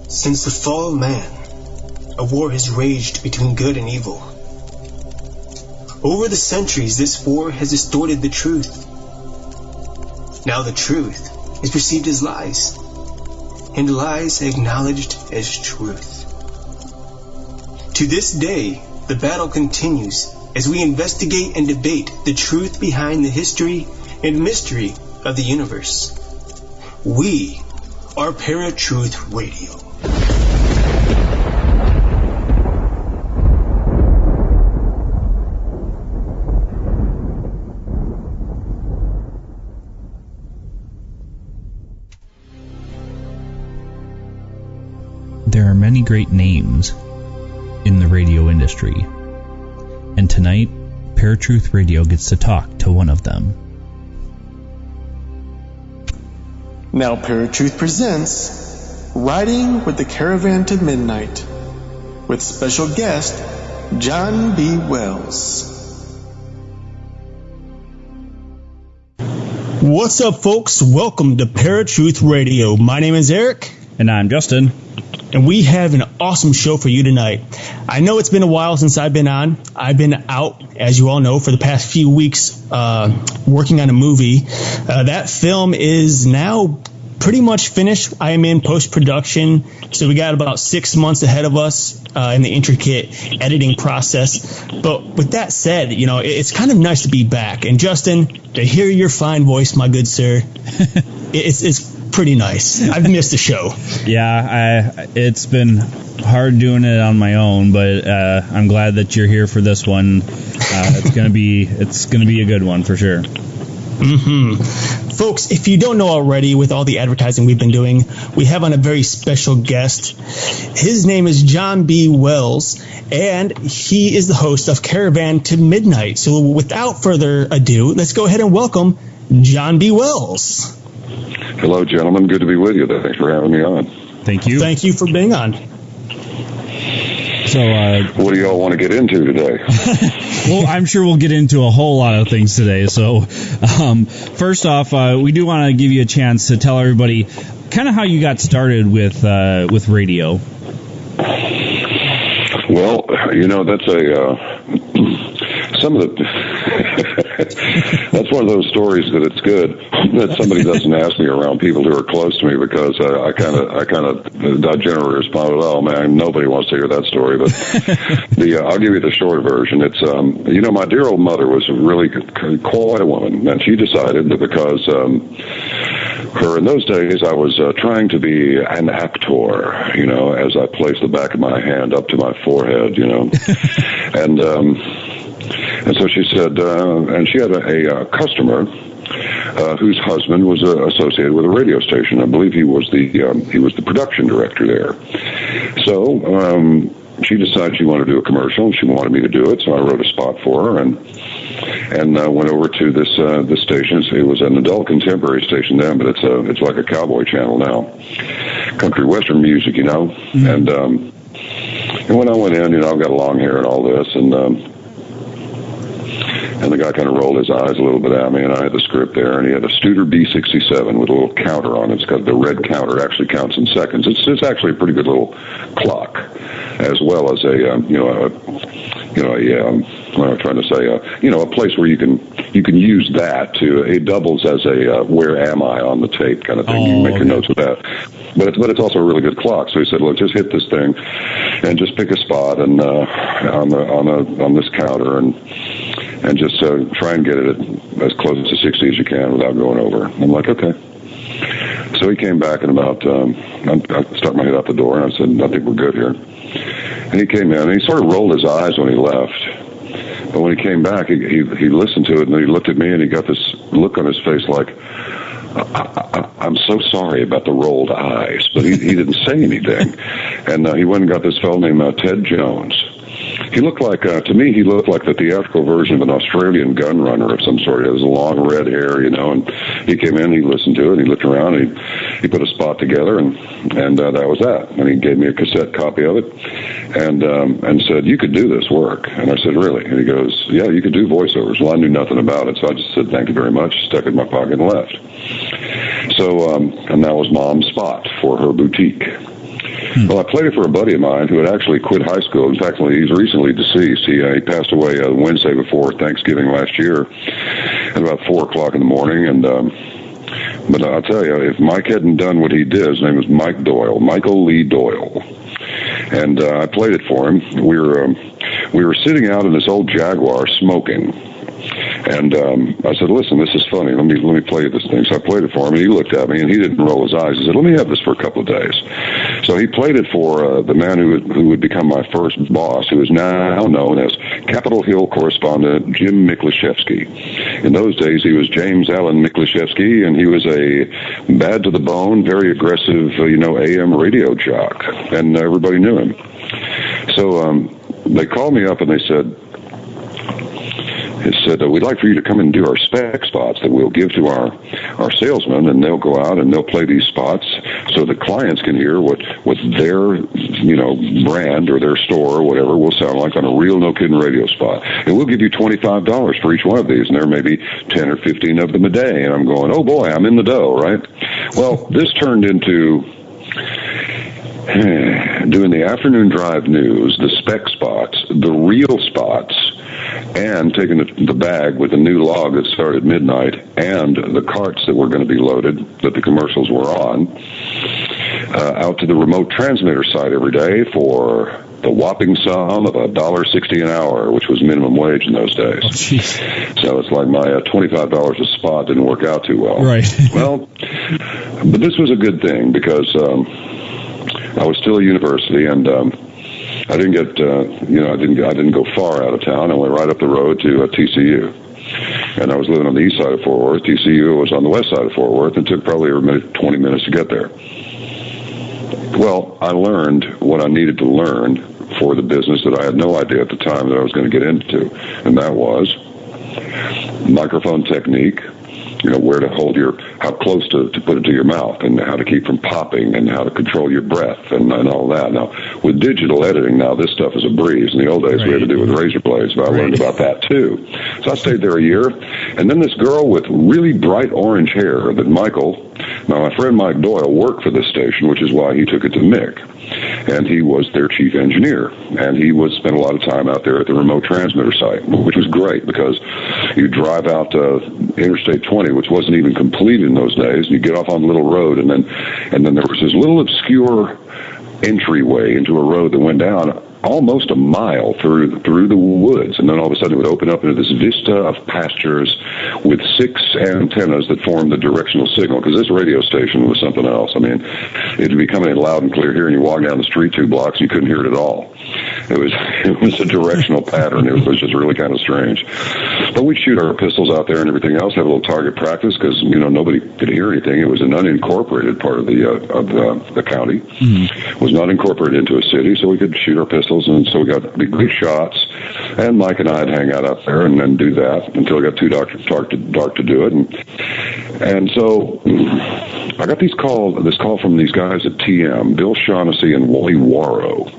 Since the fall of man, a war has raged between good and evil. Over the centuries, this war has distorted the truth. Now the truth is perceived as lies, and lies acknowledged as truth. To this day, the battle continues as we investigate and debate the truth behind the history and mystery of the universe. We are Paratruth Radio. There are many great names in the radio industry, and tonight, Paratruth Radio gets to talk to one of them. Now Paratruth presents Riding with the Caravan to Midnight with special guest John B. Wells. What's up, folks? Welcome to Paratruth Radio. My name is Eric. And I'm Justin. And we have an awesome show for you tonight. I know it's been a while since I've been on. I've been out, as you all know, for the past few weeks working on a movie. That film is now pretty much finished. I am in post-production, so we got about 6 months ahead of us in the intricate editing process. But with that said, you know, it's kind of nice to be back. And Justin, to hear your fine voice, my good sir, it's pretty nice. I've missed the show. Yeah, it's been hard doing it on my own, but I'm glad that you're here for this one. It's gonna be a good one for sure. Folks, if you don't know already, with all the advertising we've been doing, we have on a very special guest. His name is John B. Wells, and he is the host of Caravan to Midnight. So without further ado, let's go ahead and welcome John B. Wells. Hello, gentlemen. Good to be with you. Thanks for having me on. Thank you. Thank you for being on. So, what do y'all want to get into today? Well, I'm sure we'll get into a whole lot of things today. So, first off, we do want to give you a chance to tell everybody kind of how you got started with radio. Well, you know, that's some of the that's one of those stories that it's good that somebody doesn't ask me around people who are close to me, because I kind of generally responded, "Oh man, nobody wants to hear that story." But I'll give you the short version. It's you know, my dear old mother was really quite a woman, and she decided that because in those days I was trying to be an actor, you know, as I placed the back of my hand up to my forehead, you know, and so she said, and she had a customer whose husband was associated with a radio station. I believe he was the production director there. So she decided she wanted to do a commercial, and she wanted me to do it. So I wrote a spot for her, and went over to this station. It was an adult contemporary station then, but it's like a cowboy channel now, country western music, you know. Mm-hmm. And when I went in, you know, I've got long hair and all this, and the guy kind of rolled his eyes a little bit at me, and I had the script there, and he had a Studer B67 with a little counter on it. It's got the red counter, actually counts in seconds. It's actually a pretty good little clock, as well as what I'm trying to say, a place where you can use that it doubles as a where am I on the tape kind of thing. You can make your notes with that. But it's also a really good clock. So he said, look, just hit this thing and just pick a spot and on this counter and just try and get it as close to 60 as you can without going over. I'm like, okay. So he came back, and about I stuck my head out the door, and I said, I think we're good here. And he came in, and he sort of rolled his eyes when he left. But when he came back, he listened to it, and then he looked at me, and he got this look on his face like, I'm so sorry about the rolled eyes. But he didn't say anything. And he went and got this fellow named Ted Jones. He looked like, to me, he looked like the theatrical version of an Australian gun runner of some sort. He has long red hair, you know, and he came in, he listened to it, he looked around, and he put a spot together, and that was that. And he gave me a cassette copy of it, and said, you could do this work. And I said, really? And he goes, yeah, you could do voiceovers. Well, I knew nothing about it, so I just said, thank you very much, stuck it in my pocket and left. So, and that was Mom's spot for her boutique. Well, I played it for a buddy of mine who had actually quit high school. In fact, he's recently deceased. He passed away Wednesday before Thanksgiving last year at about 4 o'clock in the morning. And but I'll tell you, if Mike hadn't done what he did, his name was Mike Doyle, Michael Lee Doyle. And I played it for him. We were sitting out in this old Jaguar smoking. And I said, listen, this is funny. Let me play you this thing. So I played it for him, and he looked at me, and he didn't roll his eyes. He said, let me have this for a couple of days. So he played it for the man who would become my first boss, who is now known as Capitol Hill correspondent Jim Miklashevsky. In those days, he was James Allen Miklashevsky, and he was a bad-to-the-bone, very aggressive, AM radio jock, and everybody knew him. So they called me up, and they said, we'd like for you to come and do our spec spots that we'll give to our salesmen, and they'll go out and they'll play these spots so the clients can hear what their brand or their store or whatever will sound like on a real no kidding radio spot. And we'll give you $25 for each one of these, and there may be 10 or 15 of them a day. And I'm going, oh boy, I'm in the dough, right? Well, this turned into doing the afternoon drive news, the spec spots, the real spots, and taking the bag with the new log that started at midnight and the carts that were going to be loaded that the commercials were on out to the remote transmitter site every day for the whopping sum of $1.60 an hour, which was minimum wage in those days. Oh, so it's like my $25 a spot didn't work out too well. Right. Well, but this was a good thing because I was still at university, and I didn't get, I didn't go far out of town. I went right up the road to TCU. And I was living on the east side of Fort Worth. TCU was on the west side of Fort Worth, and took probably 20 minutes to get there. Well, I learned what I needed to learn for the business that I had no idea at the time that I was going to get into. And that was microphone technique, where to hold how close to put it to your mouth, and how to keep from popping, and how to control your breath, and all that. Now, with digital editing, now this stuff is a breeze. In the old days, we had to do with razor blades, but I learned about that too. So I stayed there a year, and then this girl with really bright orange hair that my friend Mike Doyle worked for this station, which is why he took it to Mick. And he was their chief engineer, and he would spend a lot of time out there at the remote transmitter site, which was great because you drive out Interstate 20, which wasn't even complete in those days, and you get off on a little road, and then there was this little obscure entryway into a road that went down almost a mile through the woods, and then all of a sudden it would open up into this vista of pastures with 6 antennas that formed the directional signal, because this radio station was something else. I mean, it would be coming in loud and clear here, and you walk down the street 2 blocks, you couldn't hear it at all. It was a directional pattern. It was just really kind of strange. But we'd shoot our pistols out there and everything else, have a little target practice, because nobody could hear anything. It was an unincorporated part of the county. Mm-hmm. It was not incorporated into a city, so we could shoot our pistols, and so we got big shots. And Mike and I'd hang out up there and then do that until it got too dark to do it. And so I got this call from these guys at TM, Bill Shaughnessy and Wally Warrow.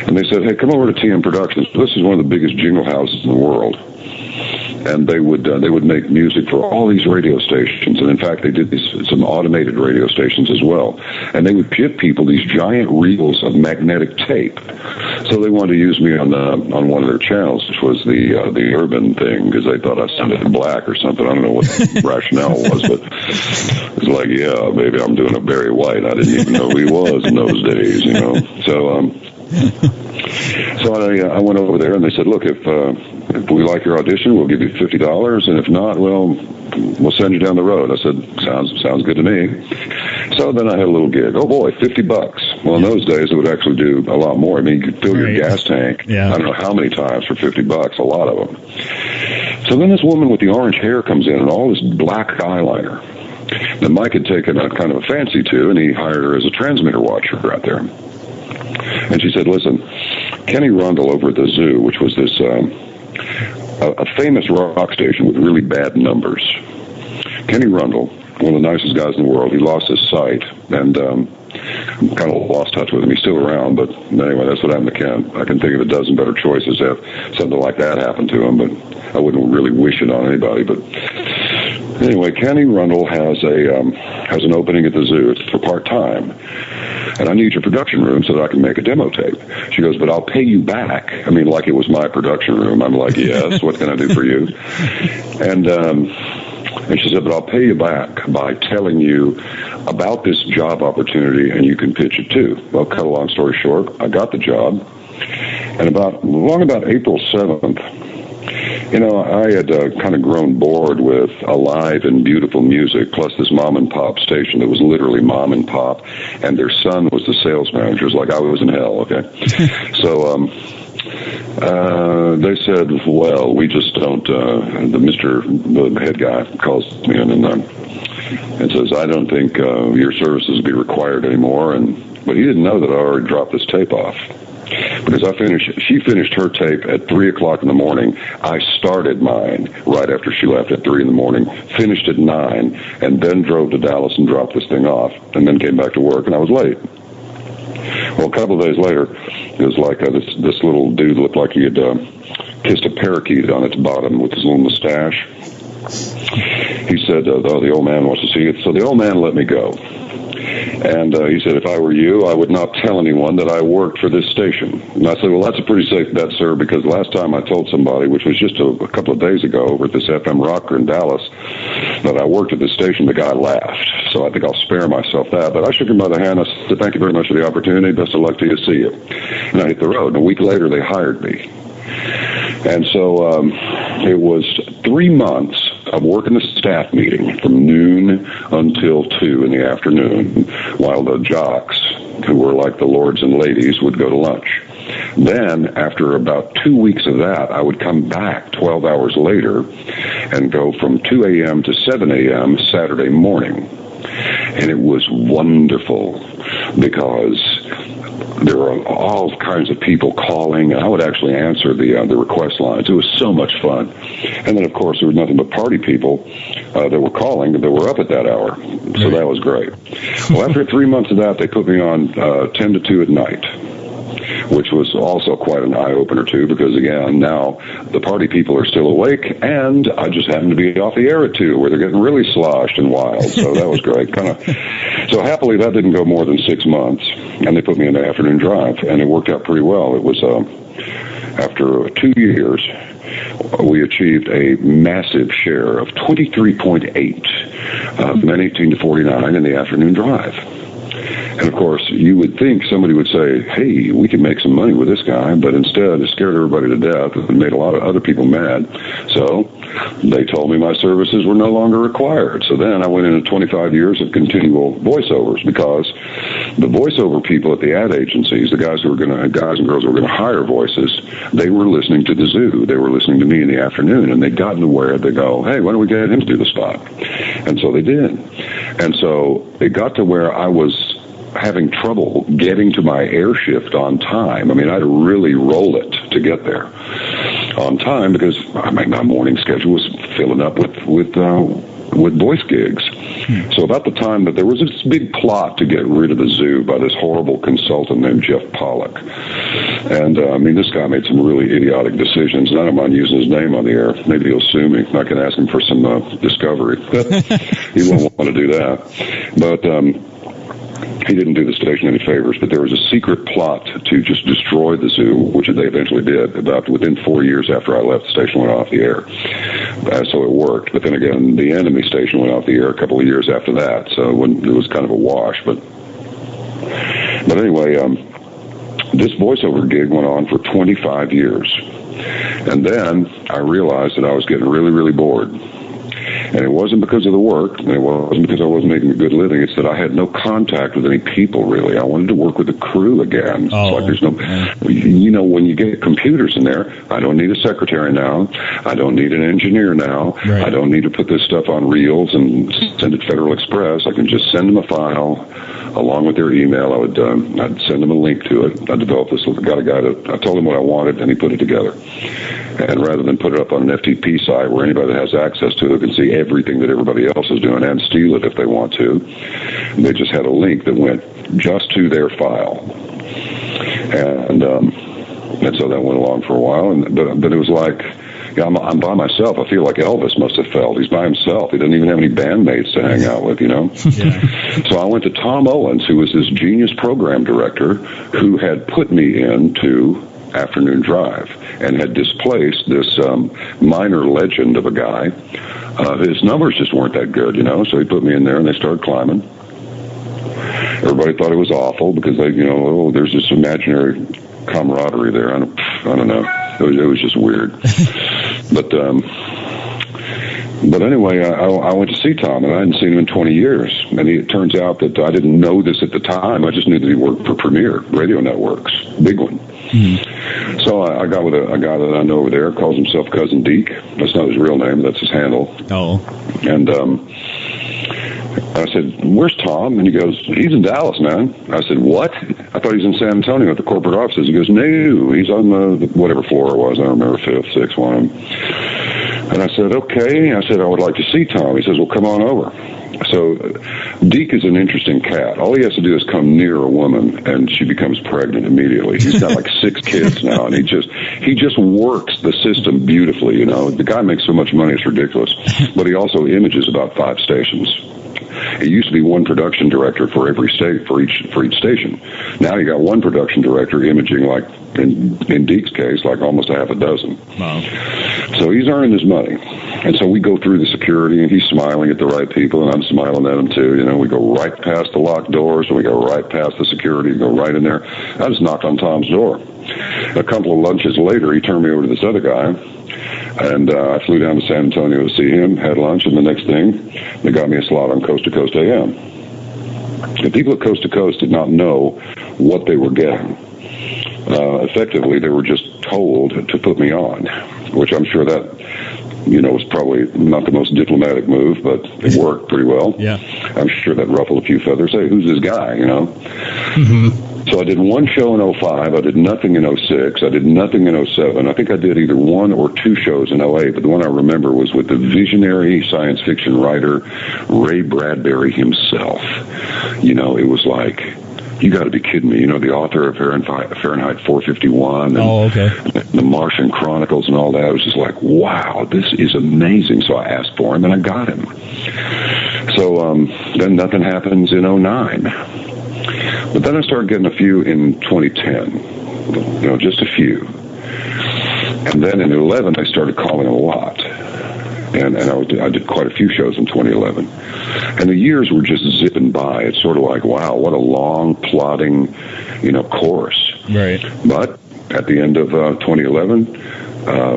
And they said, hey, come over to TM Productions. This is one of the biggest jingle houses in the world. And they would make music for all these radio stations. And in fact, they did some automated radio stations as well. And they would give people these giant reels of magnetic tape. So they wanted to use me on one of their channels, which was the urban thing, because they thought I sounded black or something. I don't know what the rationale was, but it's like, yeah, maybe I'm doing a Barry White. I didn't even know who he was in those days, So I went over there, and they said, look, if we like your audition, we'll give you $50, and if not, well, we'll send you down the road. I said, sounds good to me. So then I had a little gig. Oh boy, $50. Well, in those days, it would actually do a lot more. I mean, you could fill your gas tank, I don't know how many times for $50, a lot of them. So then this woman with the orange hair comes in, and all this black eyeliner that Mike had taken a kind of a fancy to, and he hired her as a transmitter watcher out there. And she said, listen, Kenny Rundle over at the Zoo, which was this a famous rock station with really bad numbers. Kenny Rundle, one of the nicest guys in the world, he lost his sight, and kind of lost touch with him. He's still around, but anyway, that's what happened to Ken. I can think of a dozen better choices to have something like that happen to him, but I wouldn't really wish it on anybody. But anyway, Kenny Rundle has an opening at the Zoo. It's for part-time. and I need your production room so that I can make a demo tape. She goes, but I'll pay you back. I mean, like it was my production room. I'm like, yes, what can I do for you? And she said, but I'll pay you back by telling you about this job opportunity, and you can pitch it too. Well, cut a long story short, I got the job. And about April 7th, you know, I had kind of grown bored with alive and beautiful music, plus this mom and pop station that was literally mom and pop, and their son was the sales manager. It was like I was in hell, okay? So they said, well, we just don't, the head guy calls me in and says, I don't think your services will be required anymore. But he didn't know that I already dropped this tape off. Because she finished her tape at 3 o'clock in the morning. I started mine right after she left at 3 in the morning, finished at 9, and then drove to Dallas and dropped this thing off, and then came back to work, and I was late. Well, a couple of days later, it was like this little dude looked like he had kissed a parakeet on its bottom with his little mustache. He said, the old man wants to see it. So the old man let me go. And he said, if I were you, I would not tell anyone that I worked for this station. And I said, well, that's a pretty safe bet, sir, because last time I told somebody, which was just a couple of days ago over at this FM rocker in Dallas, that I worked at this station, the guy laughed. So I think I'll spare myself that. But I shook him by the hand. I said, thank you very much for the opportunity. Best of luck to you. See you. And I hit the road. And a week later, they hired me. And so it was 3 months of working the staff meeting from noon until 2 in the afternoon, while the jocks, who were like the lords and ladies, would go to lunch. Then, after about 2 weeks of that, I would come back 12 hours later and go from 2 a.m. to 7 a.m. Saturday morning. And it was wonderful because there were all kinds of people calling, and I would actually answer the request lines. It was so much fun. And then, of course, there was nothing but party people that were calling that were up at that hour. So that was great. Well, after 3 months of that, they put me on 10 to 2 at night, which was also quite an eye-opener, too, because, again, now the party people are still awake, and I just happened to be off the air at 2, where they're getting really sloshed and wild, so that was great. So happily, that didn't go more than 6 months, and they put me in the afternoon drive, and it worked out pretty well. It was, after 2 years, we achieved a massive share of 23.8 men 18 to 49 in the afternoon drive. And, of course, you would think somebody would say, hey, we can make some money with this guy, but instead it scared everybody to death and made a lot of other people mad. So they told me my services were no longer required. So then I went into 25 years of continual voiceovers, because the voiceover people at the ad agencies, the guys and girls who were going to hire voices, they were listening to the zoo. They were listening to me in the afternoon, and they'd gotten to where they go, hey, why don't we get him to do the spot? And so they did. And so it got to where I was having trouble getting to my air shift on time. I mean, I had to really roll it to get there on time, because my morning schedule was filling up with voice gigs. So about the time that there was this big plot to get rid of the zoo by this horrible consultant named Jeff Pollock. And, I mean, this guy made some really idiotic decisions, and I don't mind using his name on the air. Maybe he'll sue me. I can ask him for some discovery. He won't want to do that. But he didn't do the station any favors, but there was a secret plot to just destroy the zoo, which they eventually did. About within 4 years after I left, the station went off the air. So it worked. But then again, the enemy station went off the air a couple of years after that, so it was kind of a wash. But anyway, this voiceover gig went on for 25 years. And then I realized that I was getting really, really bored. And it wasn't because of the work, and it wasn't because I wasn't making a good living. It's that I had no contact with any people, really. I wanted to work with the crew again. It's like there's no, when you get computers in there, I don't need a secretary now. I don't need an engineer now. Right. I don't need to put this stuff on reels and send it Federal Express. I can just send them a file along with their email. I'd send them a link to it. I developed this. I told him what I wanted, and he put it together. And rather than put it up on an FTP site where anybody that has access to it can see everything that everybody else is doing and steal it if they want to, they just had a link that went just to their file. And so that went along for a while. But it was like, I'm by myself. I feel like Elvis must have felt. He's by himself. He doesn't even have any bandmates to hang out with, Yeah. So I went to Tom Owens, who was this genius program director who had put me into Afternoon Drive and had displaced this minor legend of a guy. His numbers just weren't that good, so he put me in there and they started climbing. Everybody thought it was awful because they, there's this imaginary camaraderie there. I don't know. It was just weird. But anyway, I went to see Tom, and I hadn't seen him in 20 years. And it turns out that I didn't know this at the time. I just knew that he worked for Premier Radio Networks, big one. Mm-hmm. So I got with a guy that I know over there, calls himself Cousin Deke. That's not his real name, that's his handle. Oh. And I said, "Where's Tom?" And he goes, "He's in Dallas, man." I said, "What?" I thought he was in San Antonio at the corporate offices. He goes, "No, he's on the whatever floor it was. I don't remember, 5th, 6th, one of them." And I said, "Okay." I said, "I would like to see Tom." He says, "Well, come on over." So Deke is an interesting cat. All he has to do is come near a woman, and she becomes pregnant immediately. He's got like 6 kids now, and he just works the system beautifully. The guy makes so much money, it's ridiculous. But he also images about 5 stations. It used to be one production director for every state, for each station. Now you got one production director imaging, like in Deke's case, like almost a half a dozen. Wow. So he's earning his money. And so we go through the security, and he's smiling at the right people, and I'm smiling at him too. We go right past the locked doors, and we go right past the security, and go right in there. I just knocked on Tom's door. A couple of lunches later, he turned me over to this other guy. And I flew down to San Antonio to see him, had lunch, and the next thing, they got me a slot on Coast to Coast AM. The people at Coast to Coast did not know what they were getting. Effectively, they were just told to put me on, which I'm sure that, was probably not the most diplomatic move, but it worked pretty well. Yeah. I'm sure that ruffled a few feathers. Hey, who's this guy, Mm-hmm. So I did one show in 2005. I did nothing in 2006. I did nothing in 2007. I think I did either 1 or 2 shows in 2008, but the one I remember was with the visionary science fiction writer Ray Bradbury himself. It was like, you got to be kidding me. The author of Fahrenheit 451 and the Martian Chronicles and all that. I was just like, wow, this is amazing. So I asked for him, and I got him. So then nothing happens in 2009. But then I started getting a few in 2010, just a few. And then in 2011, I started calling a lot. And I did quite a few shows in 2011. And the years were just zipping by. It's sort of like, wow, what a long, plodding, course. Right. But at the end of 2011,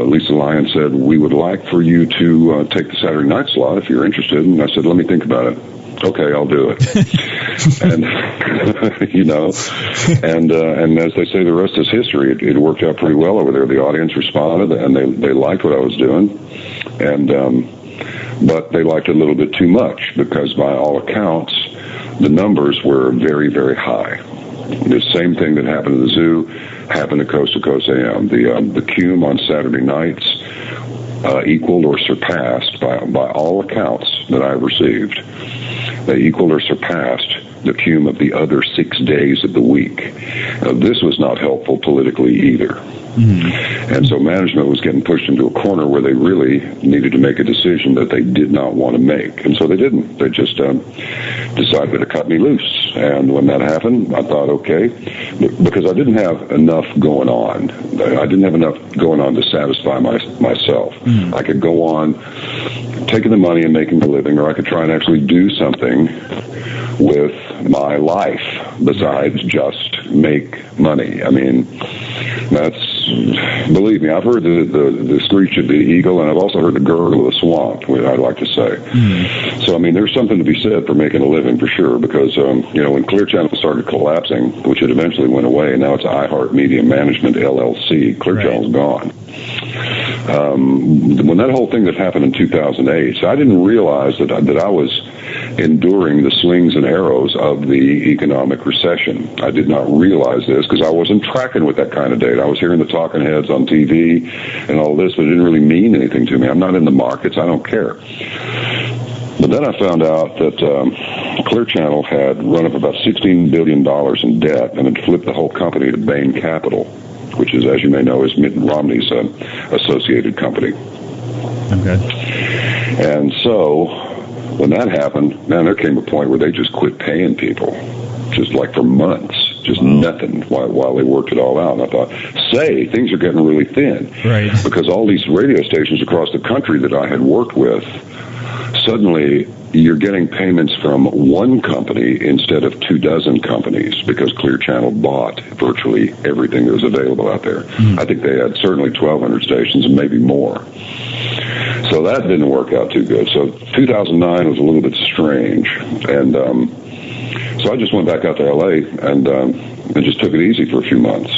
Lisa Lyon said, "We would like for you to take the Saturday night slot if you're interested." And I said, "Let me think about it." "Okay, I'll do it." And and as they say, the rest is history. It worked out pretty well over there. The audience responded, and they liked what I was doing, and but they liked it a little bit too much because, by all accounts, the numbers were very, very high. The same thing that happened at the zoo happened at Coast to Coast AM. The cume on Saturday nights equaled or surpassed, by all accounts that I've received, they equaled or surpassed the cume of the other 6 days of the week. This was not helpful politically either. Mm-hmm. And so management was getting pushed into a corner where they really needed to make a decision that they did not want to make. And so they didn't. They just decided to cut me loose. And when that happened, I thought, okay, because I didn't have enough going on. I didn't have enough going on to satisfy myself. Mm-hmm. I could go on taking the money and making a living, or I could try and actually do something with my life besides just make money. I mean, believe me, I've heard the screech of the eagle, and I've also heard the gurgle of the swamp, I'd like to say. Mm. So, I mean, there's something to be said for making a living for sure, because, when Clear Channel started collapsing, which it eventually went away, and now it's iHeart Media Management, LLC, Clear Channel's gone. When that whole thing that happened in 2008, so I didn't realize that I was enduring the slings and arrows of the economic recession. I did not realize this because I wasn't tracking with that kind of data. I was hearing the talking heads on TV and all this, but it didn't really mean anything to me. I'm not in the markets. I don't care. But then I found out that Clear Channel had run up about $16 billion in debt and had flipped the whole company to Bain Capital. which is, as you may know, is Mitt Romney's associated company. Okay. And so when that happened, man, there came a point where they just quit paying people, just like for months, just nothing while they worked it all out. And I thought, things are getting really thin. Right. Because all these radio stations across the country that I had worked with, suddenly you're getting payments from one company instead of 24 companies, because Clear Channel bought virtually everything that was available out there. I think they had certainly 1,200 stations and maybe more. So that didn't work out too good. So 2009 was a little bit strange. And so I just went back out to L.A. and just took it easy for a few months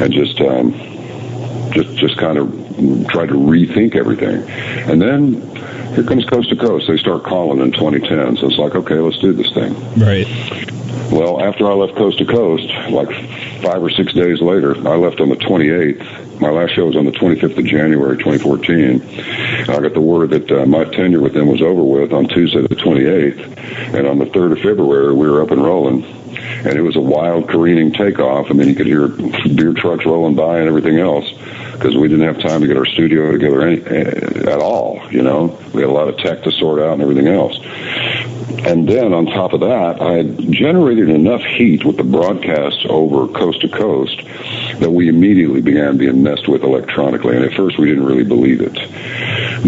and just kind of tried to rethink everything. And then here comes Coast to Coast. They start calling in 2010. So it's like, okay, let's do this thing. Right. Well, after I left Coast to Coast, like 5 or 6 days later, I left on the 28th. My last show was on the 25th of January, 2014. I got the word that my tenure with them was over with on Tuesday the 28th. And on the 3rd of February, we were up and rolling. And it was a wild careening takeoff. I mean, you could hear beer trucks rolling by and everything else, because we didn't have time to get our studio together at all, you know. We had a lot of tech to sort out and everything else. And then on top of that, I had generated enough heat with the broadcasts over Coast to Coast that we immediately began being messed with electronically. And at first we didn't really believe it.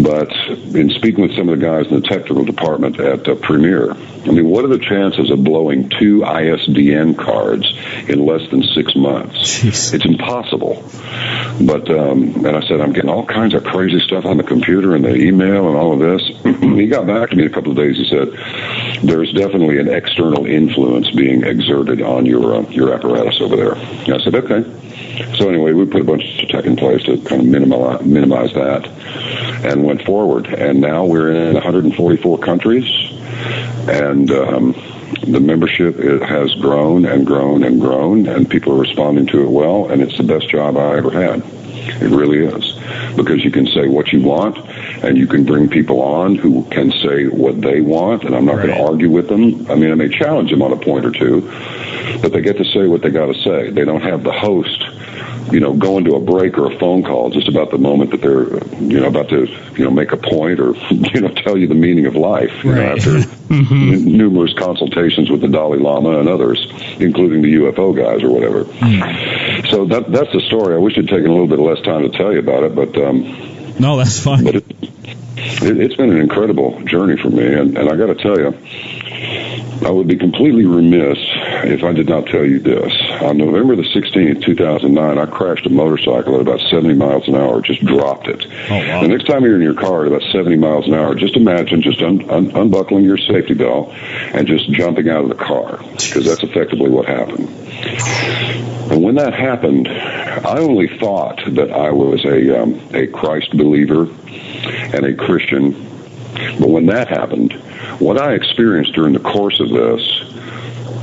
But in speaking with some of the guys in the technical department at Premiere, I mean, what are the chances of blowing 2 ISDN cards in less than 6 months? Jeez. It's impossible. But, and I said, I'm getting all kinds of crazy stuff on the computer and the email and all of this. He got back to me in a couple of days. He said, there's definitely an external influence being exerted on your apparatus over there. And I said, okay. So anyway, we put a bunch of tech in place to kind of minimize that and went forward. And now we're in 144 countries. And the membership has grown and grown and grown, and people are responding to it well, and it's the best job I ever had. It really is. Because you can say what you want, and you can bring people on who can say what they want, and I'm not going to argue with them. I mean, I may challenge them on a point or two, but they get to say what they got to say. They don't have the host, you know, go into a break or a phone call just about the moment that they're, you know, about to, you know, make a point or, you know, tell you the meaning of life, you know, after numerous consultations with the Dalai Lama and others, including the UFO guys or whatever. So that's the story. I wish I'd taken a little bit less time to tell you about it, but no, that's fine. But it's been an incredible journey for me, and I got to tell you, I would be completely remiss if I did not tell you this. On November the 16th, 2009, I crashed a motorcycle at about 70 miles an hour, just dropped it. Oh, wow. The next time you're in your car at about 70 miles an hour, just imagine just unbuckling your safety belt and just jumping out of the car, because that's effectively what happened. And when that happened, I only thought that I was a Christ believer and a Christian. But when that happened, what I experienced during the course of this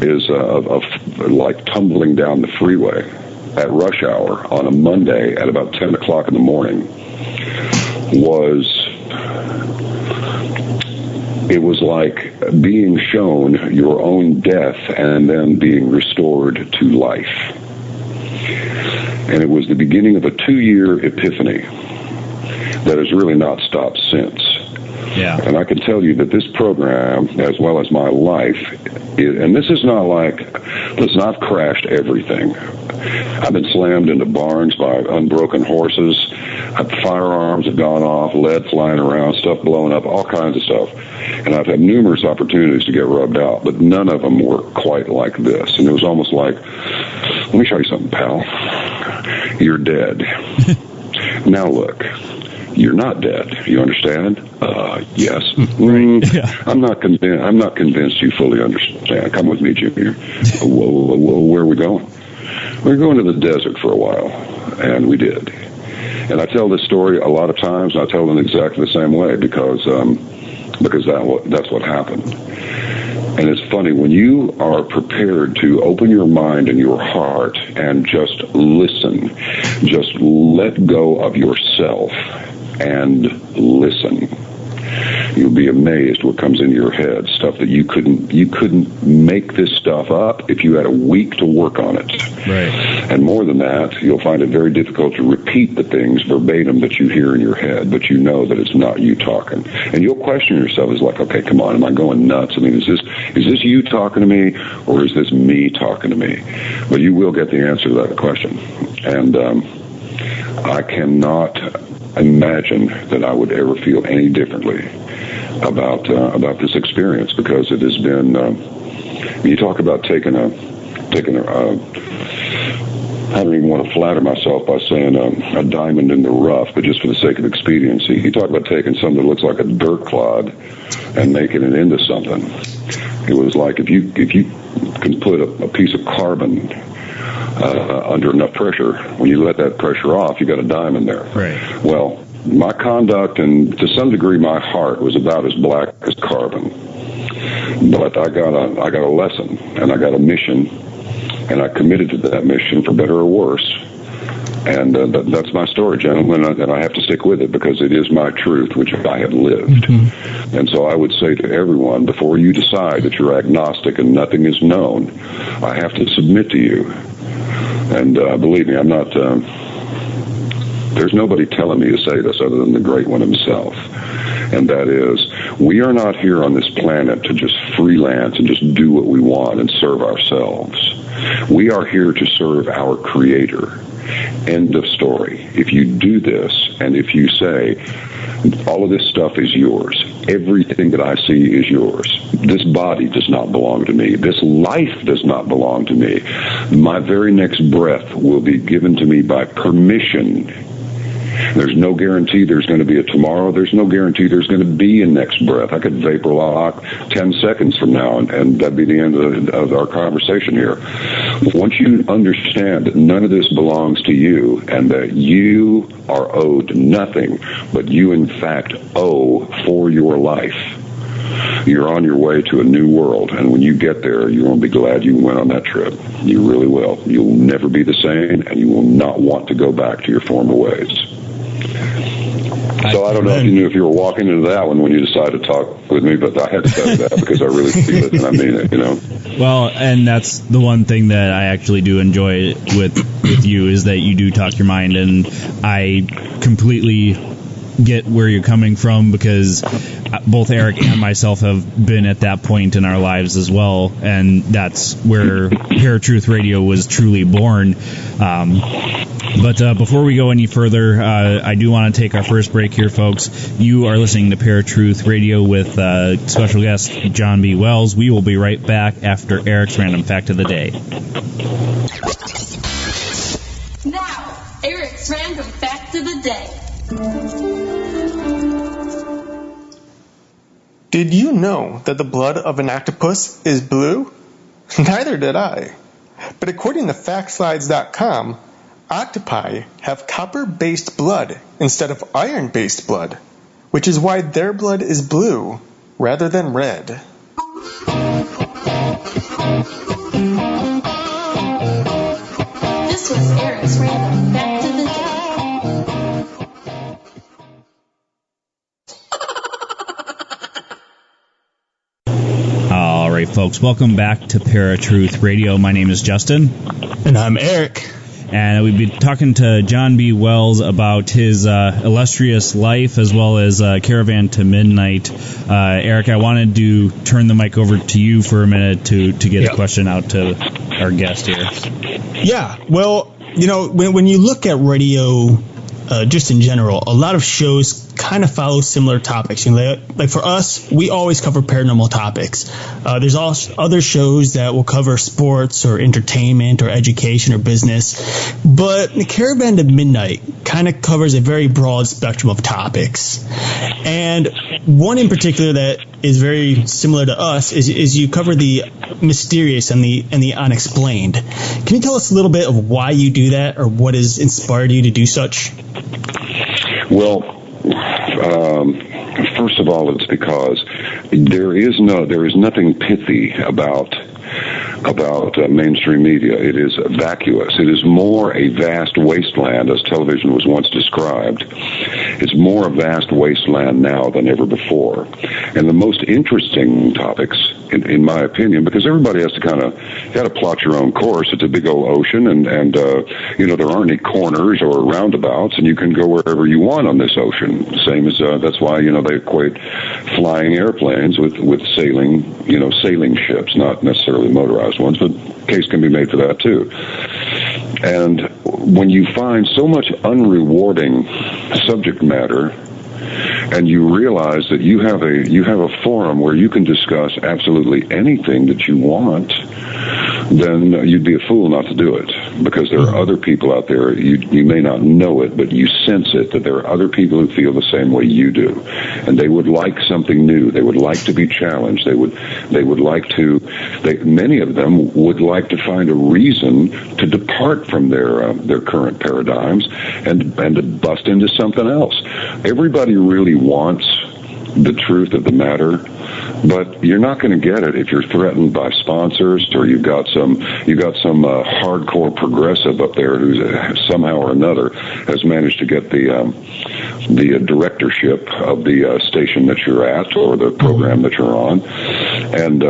is of like tumbling down the freeway at rush hour on a Monday at about 10 o'clock in the morning it was like being shown your own death and then being restored to life. And it was the beginning of a 2-year epiphany that has really not stopped since. Yeah. And I can tell you that this program, as well as my life, and this is not like, listen, I've crashed everything. I've been slammed into barns by unbroken horses. Firearms have gone off, lead flying around, stuff blowing up, all kinds of stuff. And I've had numerous opportunities to get rubbed out, but none of them were quite like this. And it was almost like, let me show you something, pal. You're dead. Now look. You're not dead. You understand? Yes. Yeah. I'm not convinced you fully understand. Come with me, Junior. Whoa, where are we going? We're going to the desert for a while, and we did. And I tell this story a lot of times, and I tell it in exactly the same way because that's what happened. And it's funny, when you are prepared to open your mind and your heart and just listen, just let go of yourself and listen, You'll be amazed what comes into your head, stuff that you couldn't make this stuff up if you had a week to work on it. Right. And more than that, you'll find it very difficult to repeat the things verbatim that you hear in your head, but you know that it's not you talking. And you'll question yourself, it's like, okay, come on, am I going nuts? I mean, is this you talking to me, or is this me talking to me? But you will get the answer to that question. And I cannot imagine that I would ever feel any differently about this experience, because it has been. You talk about taking a. I don't even want to flatter myself by saying a diamond in the rough, but just for the sake of expediency, you talk about taking something that looks like a dirt clod and making it into something. It was like if you can put a piece of carbon under enough pressure, when you let that pressure off, you got a diamond there. Right. Well, my conduct and to some degree my heart was about as black as carbon. But I got a lesson, and I got a mission, and I committed to that mission for better or worse. And that's my story, gentlemen, and I have to stick with it because it is my truth, which I have lived. Mm-hmm. And so I would say to everyone, before you decide that you're agnostic and nothing is known, I have to submit to you. And believe me, I'm not... there's nobody telling me to say this other than the Great One himself. And that is, we are not here on this planet to just freelance and just do what we want and serve ourselves. We are here to serve our Creator. End of story. If you do this, and if you say, all of this stuff is yours, everything that I see is yours, this body does not belong to me, this life does not belong to me, my very next breath will be given to me by permission. There's no guarantee there's going to be a tomorrow. There's no guarantee there's going to be a next breath. I could vapor lock 10 seconds from now, and that'd be the end of our conversation here. Once you understand that none of this belongs to you and that you are owed nothing, but you in fact owe for your life, you're on your way to a new world. And when you get there, you're going to be glad you went on that trip. You really will. You'll never be the same, and you will not want to go back to your former ways. So I don't know if you knew if you were walking into that one when you decided to talk with me, but I had to say that because I really feel it and I mean it, you know. Well, and that's the one thing that I actually do enjoy with you is that you do talk your mind, and I completely get where you're coming from because both Eric and myself have been at that point in our lives as well, and that's where Paratruth Radio was truly born. But before we go any further, I do want to take our first break here, folks. You are listening to Paratruth Radio with special guest John B. Wells. We will be right back after Eric's Random Fact of the Day. Now, Eric's Random Fact of the Day. Did you know that the blood of an octopus is blue? Neither did I. But according to factslides.com, octopi have copper-based blood instead of iron-based blood, which is why their blood is blue rather than red. This was Eric's Random Fact of the Day. All right, folks, welcome back to Paratruth Radio. My name is Justin. And I'm Eric. And we've been talking to John B. Wells about his illustrious life as well as Caravan to Midnight. Eric, I wanted to turn the mic over to you for a minute to get a question out to our guest here. Yeah, well, you know, when you look at radio, just in general, a lot of shows kind of follow similar topics. You know, like for us, we always cover paranormal topics. There's also other shows that will cover sports or entertainment or education or business. But the Caravan to Midnight kind of covers a very broad spectrum of topics. And one in particular that is very similar to us is you cover the mysterious and the unexplained. Can you tell us a little bit of why you do that or what has inspired you to do such? Well, first of all, it's because there is nothing pithy about about mainstream media. It is vacuous. It is more a vast wasteland, as television was once described. It's more a vast wasteland now than ever before. And the most interesting topics, in my opinion, because everybody has to kind of, you got to plot your own course. It's a big old ocean, and there aren't any corners or roundabouts, and you can go wherever you want on this ocean. Same as that's why they equate flying airplanes with sailing ships, not necessarily motorized ones, but case can be made for that too. And when you find so much unrewarding subject matter, and you realize that you have a forum where you can discuss absolutely anything that you want, then you'd be a fool not to do it, because there are other people out there, you may not know it, but you sense it, that there are other people who feel the same way you do, and they would like something new. They would like to be challenged. Many of them would like to find a reason to depart from their current paradigms and to bust into something else. Everybody really wants the truth of the matter, but you're not going to get it if you're threatened by sponsors, or you've got some hardcore progressive up there who somehow or another has managed to get the directorship of the station that you're at or the program that you're on, and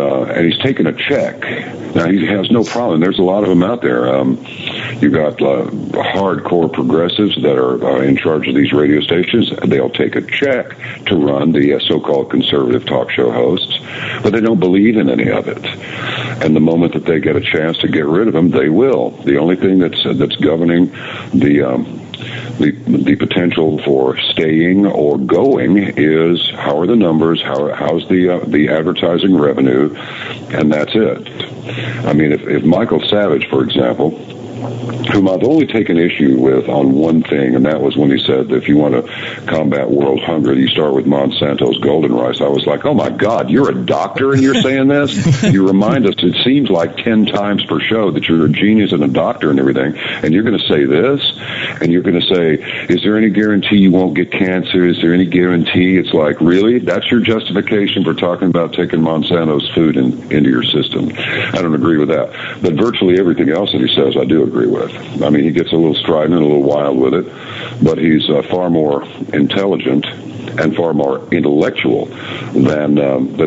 he's taking a check. Now, he has no problem. There's a lot of them out there. You've got hardcore progressives that are in charge of these radio stations. They'll take a check to run the so-called conservative talk show hosts, but they don't believe in any of it. And the moment that they get a chance to get rid of them, they will. The only thing that's governing the potential for staying or going is how are the numbers, how's the advertising revenue, and that's it. I mean, if Michael Savage, for example, whom I've only taken issue with on one thing, and that was when he said that if you want to combat world hunger, you start with Monsanto's golden rice. I was like, oh my God, you're a doctor and you're saying this? You remind us, it seems like 10 times per show, that you're a genius and a doctor and everything, and you're going to say this, and you're going to say, is there any guarantee you won't get cancer? Is there any guarantee? It's like, really? That's your justification for talking about taking Monsanto's food into your system? I don't agree with that. But virtually everything else that he says, I do agree with. I mean, he gets a little strident and a little wild with it, but he's far more intelligent and far more intellectual than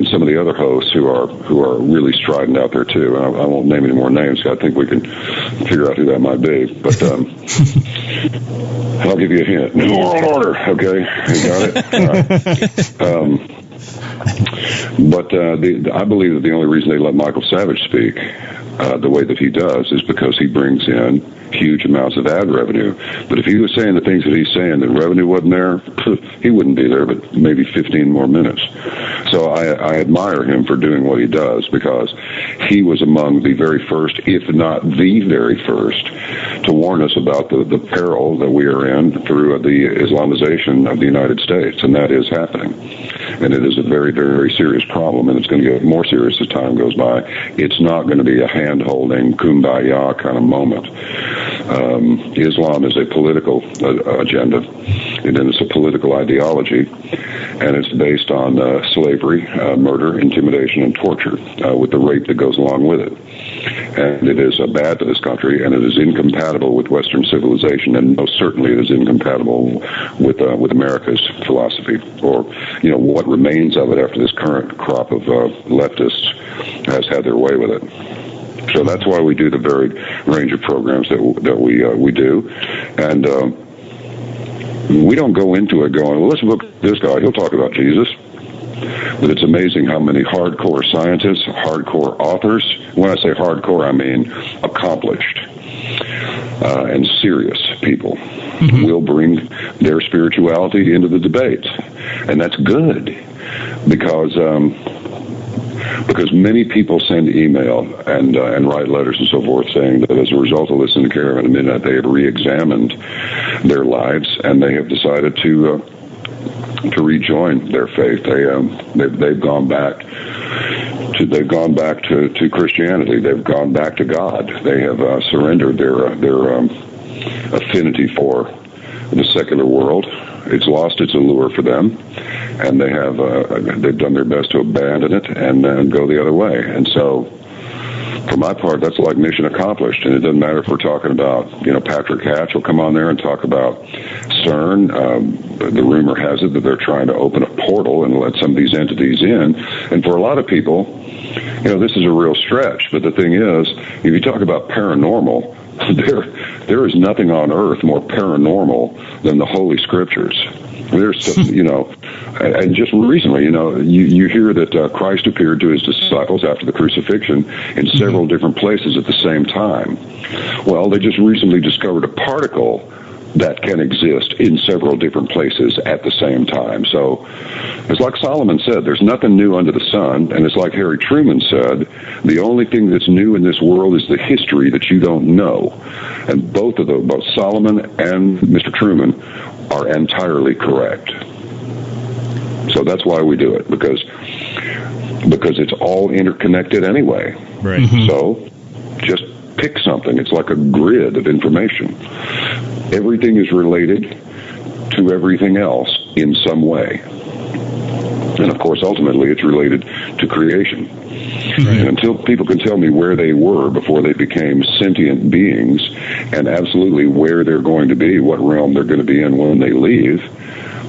some of the other hosts who are really strident out there too. And I won't name any more names. I think we can figure out who that might be. But I'll give you a hint. New World Order. Okay, you got it. All right. But I believe that the only reason they let Michael Savage speak the way that he does is because he brings in huge amounts of ad revenue. But if he was saying the things that he's saying, and revenue wasn't there, he wouldn't be there, but maybe 15 more minutes. So I admire him for doing what he does, because he was among the very first, if not the very first, to warn us about the peril that we are in through the Islamization of the United States, and that is happening. And it is a very, very serious problem, and it's going to get more serious as time goes by. It's not going to be a hand-holding, kumbaya kind of moment. Islam is a political agenda, and then it's a political ideology, and it's based on slavery, murder, intimidation, and torture, with the rape that goes along with it. And it is bad to this country, and it is incompatible with Western civilization, and most certainly it is incompatible with America's philosophy, or what remains of it after this current crop of leftists has had their way with it. So that's why we do the varied range of programs that we do, and we don't go into it going, well, let's look at this guy, he'll talk about Jesus. But it's amazing how many hardcore scientists, hardcore authors, when I say hardcore, I mean accomplished and serious people, will bring their spirituality into the debate. And that's good, because many people send email and write letters and so forth saying that as a result of listening to Caravan at Midnight, they have re-examined their lives and they have decided to rejoin their faith. They've gone back to Christianity. They've gone back to God. They have surrendered their affinity for the secular world. It's lost its allure for them, and they've done their best to abandon it and go the other way. And so for my part, that's like mission accomplished. And it doesn't matter if we're talking about, Patrick Hatch will come on there and talk about CERN. The rumor has it that they're trying to open a portal and let some of these entities in. And for a lot of people, this is a real stretch. But the thing is, if you talk about paranormal, there is nothing on earth more paranormal than the Holy Scriptures. There's some, and just recently, you hear that Christ appeared to his disciples after the crucifixion in several different places at the same time. Well, they just recently discovered a particle that can exist in several different places at the same time. So it's like Solomon said, there's nothing new under the sun. And it's like Harry Truman said, the only thing that's new in this world is the history that you don't know. And both Solomon and Mr. Truman are entirely correct. So that's why we do it, because it's all interconnected anyway. Right. Mm-hmm. So just pick something. It's like a grid of information. Everything is related to everything else in some way. And of course, ultimately, it's related to creation. Right. And until people can tell me where they were before they became sentient beings, and absolutely where they're going to be, what realm they're going to be in when they leave,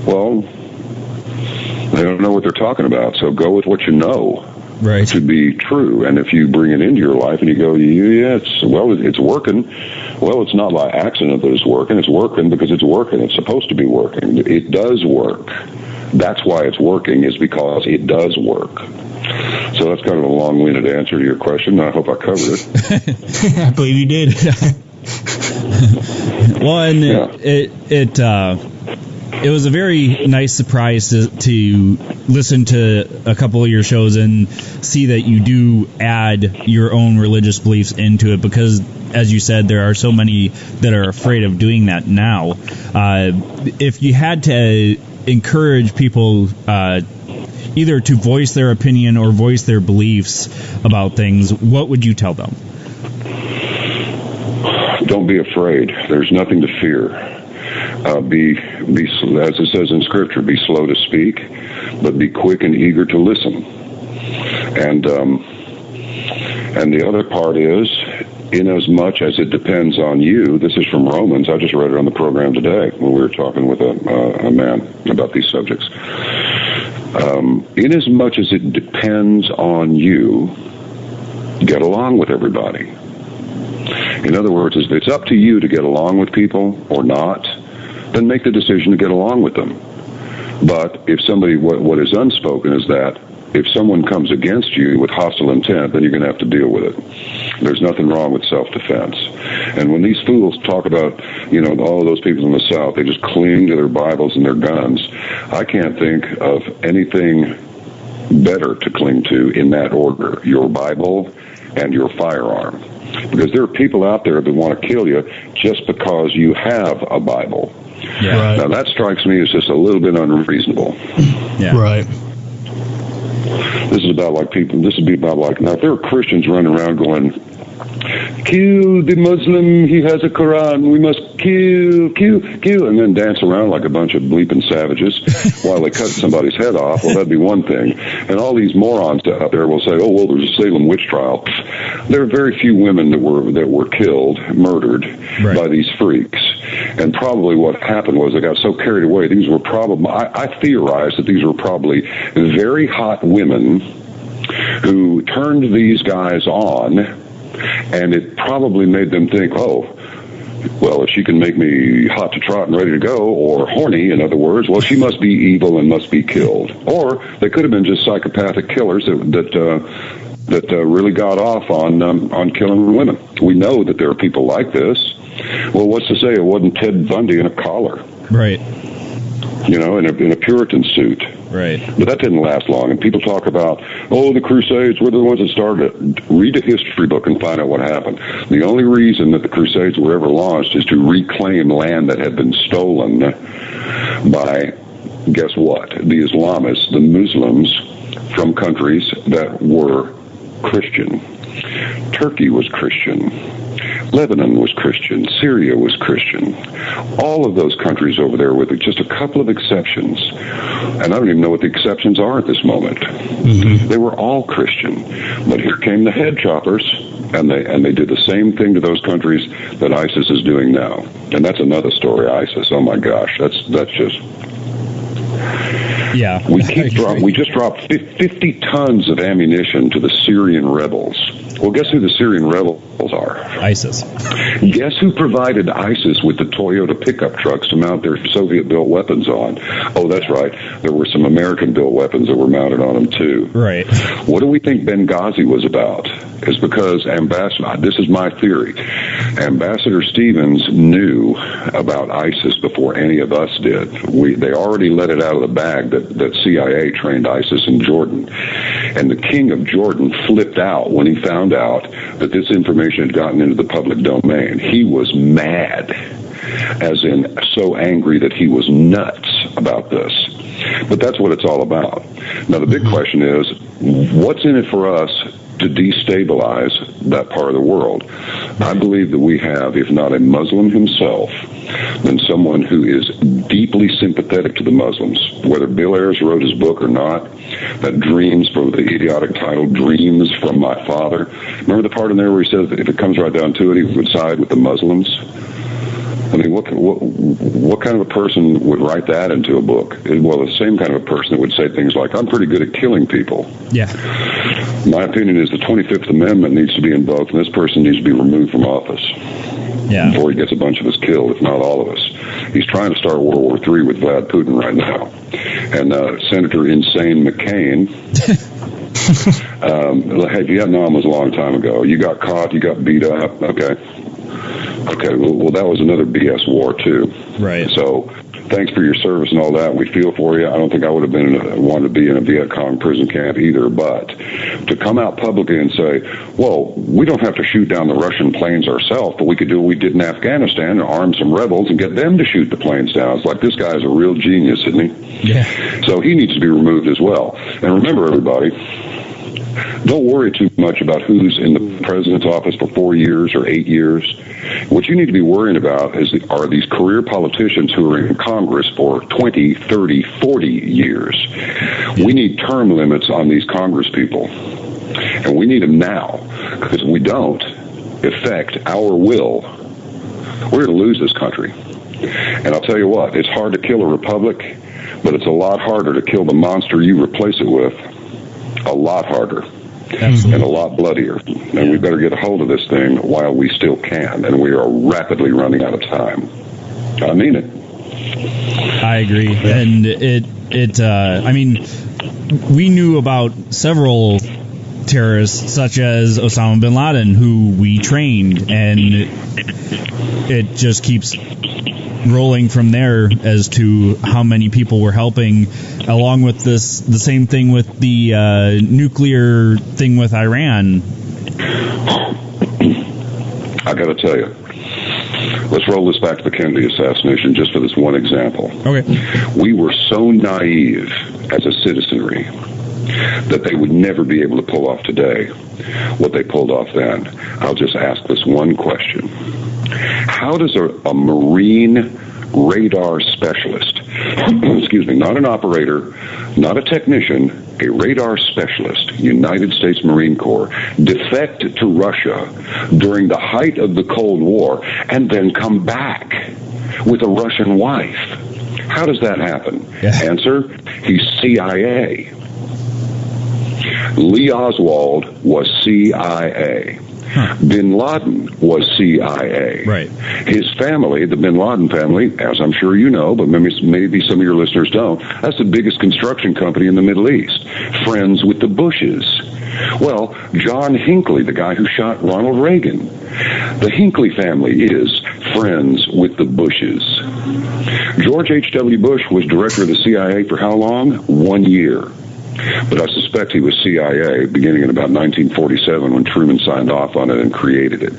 well, they don't know what they're talking about. So go with what you know. Right. To be true. And if you bring it into your life and you go, it's working. Well, it's not by accident that it's working. It's working because it's working. It's supposed to be working. It does work. That's why it's working, is because it does work. So that's kind of a long-winded answer to your question. I hope I covered it. I believe you did. Well, and it was a very nice surprise to listen to a couple of your shows and see that you do add your own religious beliefs into it, because, as you said, there are so many that are afraid of doing that now. If you had to encourage people either to voice their opinion or voice their beliefs about things, what would you tell them? Don't be afraid. There's nothing to fear. Be as it says in Scripture, be slow to speak, but be quick and eager to listen. And the other part is, inasmuch as it depends on you. This is from Romans. I just read it on the program today when we were talking with a man about these subjects. Inasmuch as it depends on you, get along with everybody. In other words, if it's up to you to get along with people or not, then make the decision to get along with them. But if somebody, what is unspoken is that if someone comes against you with hostile intent, then you're going to have to deal with it. There's nothing wrong with self-defense. And when these fools talk about, all of those people in the South, they just cling to their Bibles and their guns. I can't think of anything better to cling to in that order: your Bible and your firearm. Because there are people out there that want to kill you just because you have a Bible. Yeah. Right. Now that strikes me as just a little bit unreasonable. Yeah. Right. This is about now if there are Christians running around going, kill the Muslim, he has a Quran, we must kill, and then dance around like a bunch of bleeping savages while they cut somebody's head off, well, that'd be one thing. And all these morons out there will say, oh, well, there's a Salem witch trial. There are very few women that were killed, murdered by these freaks. And probably what happened was they got so carried away. These were probably, I theorize that these were probably very hot women who turned these guys on, and it probably made them think, oh, well, if she can make me hot to trot and ready to go, or horny, in other words, well, she must be evil and must be killed. Or they could have been just psychopathic killers that really got off on killing women. We know that there are people like this. Well, what's to say it wasn't Ted Bundy in a collar? Right. In a Puritan suit. Right. But that didn't last long. And people talk about, the Crusades were the ones that started it. Read a history book and find out what happened. The only reason that the Crusades were ever launched is to reclaim land that had been stolen by, guess what? The Islamists, the Muslims from countries that were Christian. Turkey was Christian. Lebanon was Christian. Syria was Christian. All of those countries over there, with just a couple of exceptions, and I don't even know what the exceptions are at this moment. Mm-hmm. They were all Christian. But here came the head choppers, And they did the same thing to those countries that ISIS is doing now. And that's another story, ISIS. Oh my gosh, that's just... Yeah. We just dropped 50 tons of ammunition to the Syrian rebels. Well, guess who the Syrian rebels are? ISIS. Guess who provided ISIS with the Toyota pickup trucks to mount their Soviet-built weapons on? Oh, that's right. There were some American-built weapons that were mounted on them, too. Right. What do we think Benghazi was about? It's because this is my theory, Ambassador Stevens knew about ISIS before any of us did. They already let it out of the bag that CIA trained ISIS in Jordan. And the king of Jordan flipped out when he found out that this information had gotten into the public domain. He was mad, as in so angry that he was nuts about this. But that's what it's all about. Now, the big question is, what's in it for us to destabilize that part of the world? I believe that we have, if not a Muslim himself, then someone who is deeply sympathetic to the Muslims, whether Bill Ayers wrote his book or not, that dreams, from the idiotic title, Dreams from My Father. Remember the part in there where he says that if it comes right down to it, he would side with the Muslims? I mean, what kind of a person would write that into a book? Well, the same kind of a person that would say things like, I'm pretty good at killing people. Yeah. My opinion is the 25th Amendment needs to be invoked, and this person needs to be removed from office. Yeah. Before he gets a bunch of us killed, if not all of us. He's trying to start World War III with Vlad Putin right now. And Senator Insane McCain... hey, Vietnam was a long time ago. You got caught, you got beat up, okay. Well, that was another BS war, too. Right. So, thanks for your service and all that. We feel for you. I don't think I would have wanted to be in a Viet Cong prison camp either. But to come out publicly and say, well, we don't have to shoot down the Russian planes ourselves, but we could do what we did in Afghanistan and arm some rebels and get them to shoot the planes down. It's like, this guy's a real genius, isn't he? Yeah. So he needs to be removed as well. And remember, everybody, don't worry too much about who's in the president's office for 4 years or 8 years. What you need to be worrying about are these career politicians who are in Congress for 20, 30, 40 years. We need term limits on these Congress people. And we need them now. Because if we don't effect our will, we're going to lose this country. And I'll tell you what, it's hard to kill a republic, but it's a lot harder to kill the monster you replace it with. A lot harder. Absolutely. And a lot bloodier. And we better get a hold of this thing while we still can. And we are rapidly running out of time. I mean it. I agree. And I mean, we knew about several terrorists, such as Osama bin Laden, who we trained, and it just keeps rolling from there as to how many people we're helping, along with the same thing with the nuclear thing with Iran. I got to tell you, let's roll this back to the Kennedy assassination just for this one example. Okay. We were so naive as a citizenry that they would never be able to pull off today what they pulled off then. I'll just ask this one question. How does a Marine radar specialist, excuse me, not an operator, not a technician, a radar specialist, United States Marine Corps, defect to Russia during the height of the Cold War and then come back with a Russian wife? How does that happen? Yeah. Answer, he's CIA. Lee Oswald was CIA. Bin Laden was CIA. Right. His family, the Bin Laden family, as I'm sure you know, but maybe some of your listeners don't, that's the biggest construction company in the Middle East. Friends with the Bushes. Well, John Hinckley, the guy who shot Ronald Reagan, the Hinckley family is friends with the Bushes. George H.W. Bush was director of the CIA for how long? 1 year. But I suspect he was CIA beginning in about 1947 when Truman signed off on it and created it.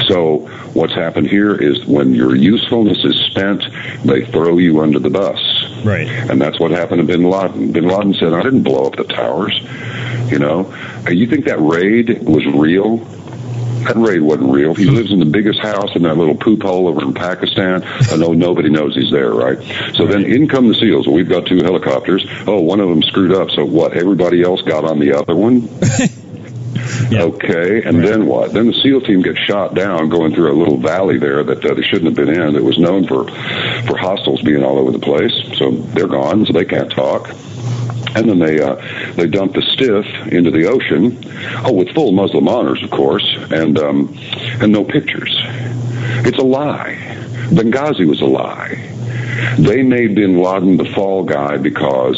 So what's happened here is when your usefulness is spent, they throw you under the bus. Right. And that's what happened to Bin Laden. Bin Laden said, I didn't blow up the towers. You know, you think that raid was real? That raid wasn't real. He lives in the biggest house in that little poop hole over in Pakistan. I know nobody knows he's there, right? So then in come the SEALs. Well, we've got 2 helicopters. Oh, one of them screwed up. So what? Everybody else got on the other one? Yeah. Okay, and then what? Then the SEAL team gets shot down going through a little valley there that they shouldn't have been in, that was known for hostiles being all over the place. So they're gone, so they can't talk. And then they dump the stiff into the ocean, with full Muslim honors, of course, and no pictures. It's a lie. Benghazi was a lie. They made bin Laden the fall guy because,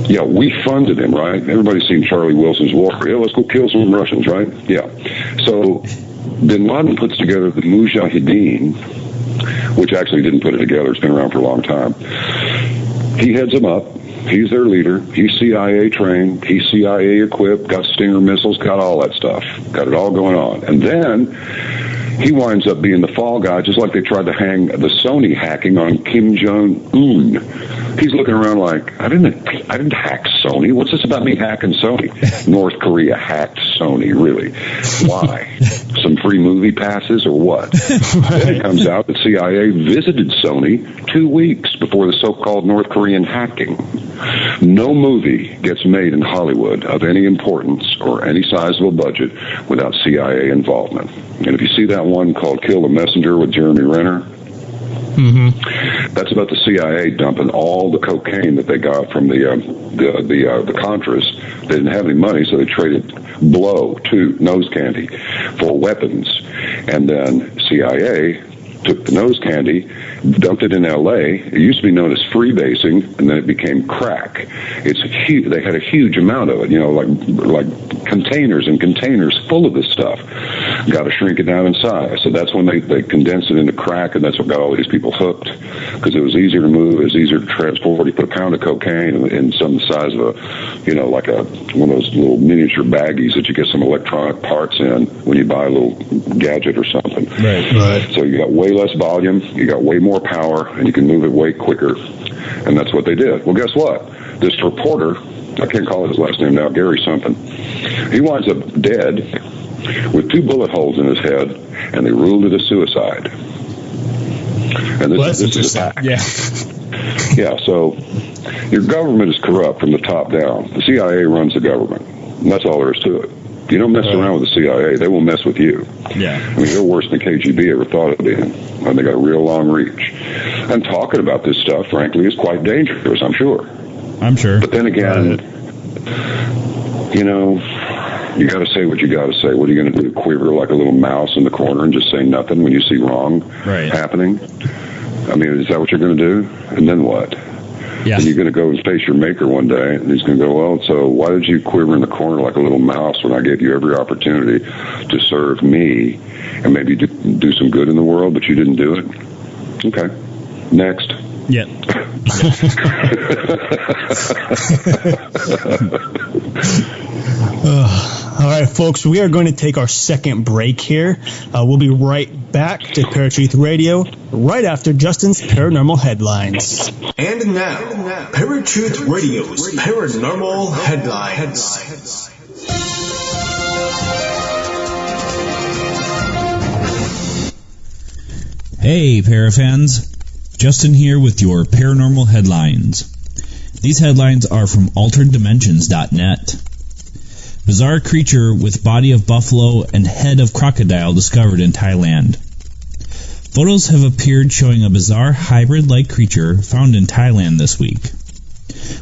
we funded him, right? Everybody's seen Charlie Wilson's War. Yeah, let's go kill some Russians, right? Yeah. So bin Laden puts together the Mujahideen, which actually didn't put it together. It's been around for a long time. He heads them up. He's their leader. He's CIA trained. He's CIA equipped, got Stinger missiles, got all that stuff. Got it all going on. And then he winds up being the fall guy, just like they tried to hang the Sony hacking on Kim Jong-un. He's looking around like, I didn't hack Sony. What's this about me hacking Sony? North Korea hacked Sony, really. Why? Some free movie passes or what? Then it comes out that CIA visited Sony 2 weeks before the so-called North Korean hacking. No movie gets made in Hollywood of any importance or any sizable budget without CIA involvement. And if you see that one called Kill the Messenger with Jeremy Renner, that's about the CIA dumping all the cocaine that they got from the Contras. They didn't have any money, so they traded blow to nose candy for weapons. And then CIA took the nose candy, dumped it in L.A. It used to be known as freebasing, and then it became crack. It's huge. They had a huge amount of it, like containers and containers full of this stuff. Got to shrink it down in size. So that's when they condensed it into crack, and that's what got all these people hooked, because it was easier to move, it was easier to transport. You put a pound of cocaine in some size of like one of those little miniature baggies that you get some electronic parts in when you buy a little gadget or something. Right. So you got way less volume, you got way more power, and you can move it way quicker. And that's what they did. Well, guess what? This reporter, I can't call it his last name now, Gary something, he winds up dead with 2 bullet holes in his head, and they ruled it a suicide. And this is a fact. Yeah, so your government is corrupt from the top down. The CIA runs the government, and that's all there is to it. You don't mess around with the CIA, they will mess with you. Yeah. I mean, they're worse than KGB ever thought of being. And they got a real long reach. And talking about this stuff, frankly, is quite dangerous, I'm sure. I'm sure. But then again, you got to say what you got to say. What are you going to do? Quiver like a little mouse in the corner and just say nothing when you see wrong happening? I mean, is that what you're going to do? And then what? Yeah. And you're going to go and face your maker one day, and he's going to go, well, so why did you quiver in the corner like a little mouse when I gave you every opportunity to serve me and maybe do some good in the world, but you didn't do it? Okay. Next. Yeah. All right, folks, we are going to take our second break here. We'll be right back to Paratruth Radio right after Justin's Paranormal Headlines. And now, Paratruth Radio's Paranormal Headlines. Hey, Parafans. Justin here with your Paranormal Headlines. These headlines are from altereddimensions.net. Bizarre creature with body of buffalo and head of crocodile discovered in Thailand. Photos have appeared showing a bizarre hybrid-like creature found in Thailand this week.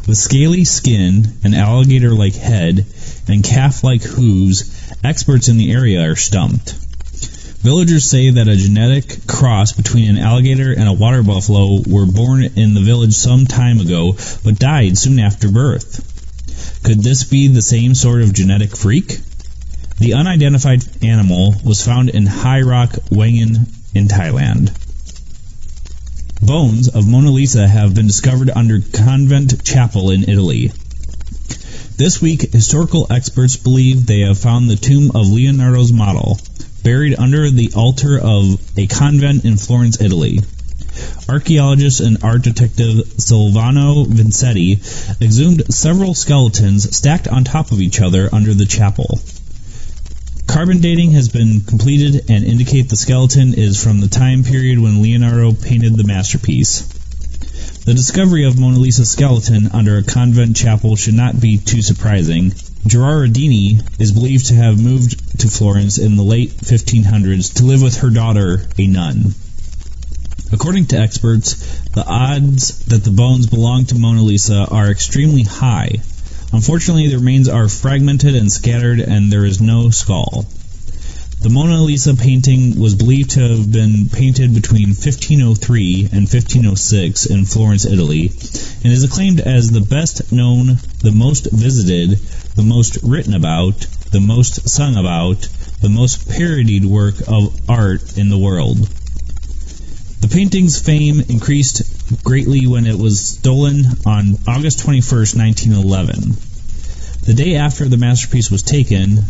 With scaly skin, an alligator-like head, and calf-like hooves, experts in the area are stumped. Villagers say that a genetic cross between an alligator and a water buffalo were born in the village some time ago, but died soon after birth. Could this be the same sort of genetic freak? The unidentified animal was found in High Rock, Wangan, in Thailand. Bones of Mona Lisa have been discovered under convent chapel in Italy. This week, historical experts believe they have found the tomb of Leonardo's model, buried under the altar of a convent in Florence, Italy. Archaeologist and art detective Silvano Vincetti exhumed several skeletons stacked on top of each other under the chapel. Carbon dating has been completed and indicate the skeleton is from the time period when Leonardo painted the masterpiece. The discovery of Mona Lisa's skeleton under a convent chapel should not be too surprising. Gerardini is believed to have moved to Florence in the late 1500s to live with her daughter, a nun. According to experts, the odds that the bones belong to Mona Lisa are extremely high. Unfortunately, the remains are fragmented and scattered, and there is no skull. The Mona Lisa painting was believed to have been painted between 1503 and 1506 in Florence, Italy, and is acclaimed as the best known, the most visited, the most written about, the most sung about, the most parodied work of art in the world. The painting's fame increased greatly when it was stolen on August 21st, 1911. The day after the masterpiece was taken,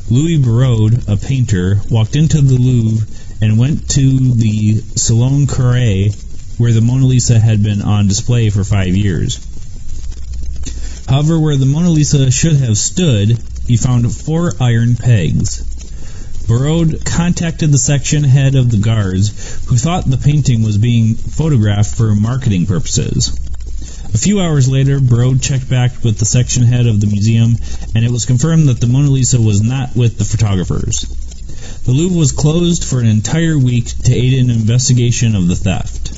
Louis Barraud, a painter, walked into the Louvre and went to the Salon Carré, where the Mona Lisa had been on display for 5 years. However, where the Mona Lisa should have stood, he found 4 iron pegs. Barraud contacted the section head of the guards, who thought the painting was being photographed for marketing purposes. A few hours later, Barraud checked back with the section head of the museum, and it was confirmed that the Mona Lisa was not with the photographers. The Louvre was closed for an entire week to aid in an investigation of the theft.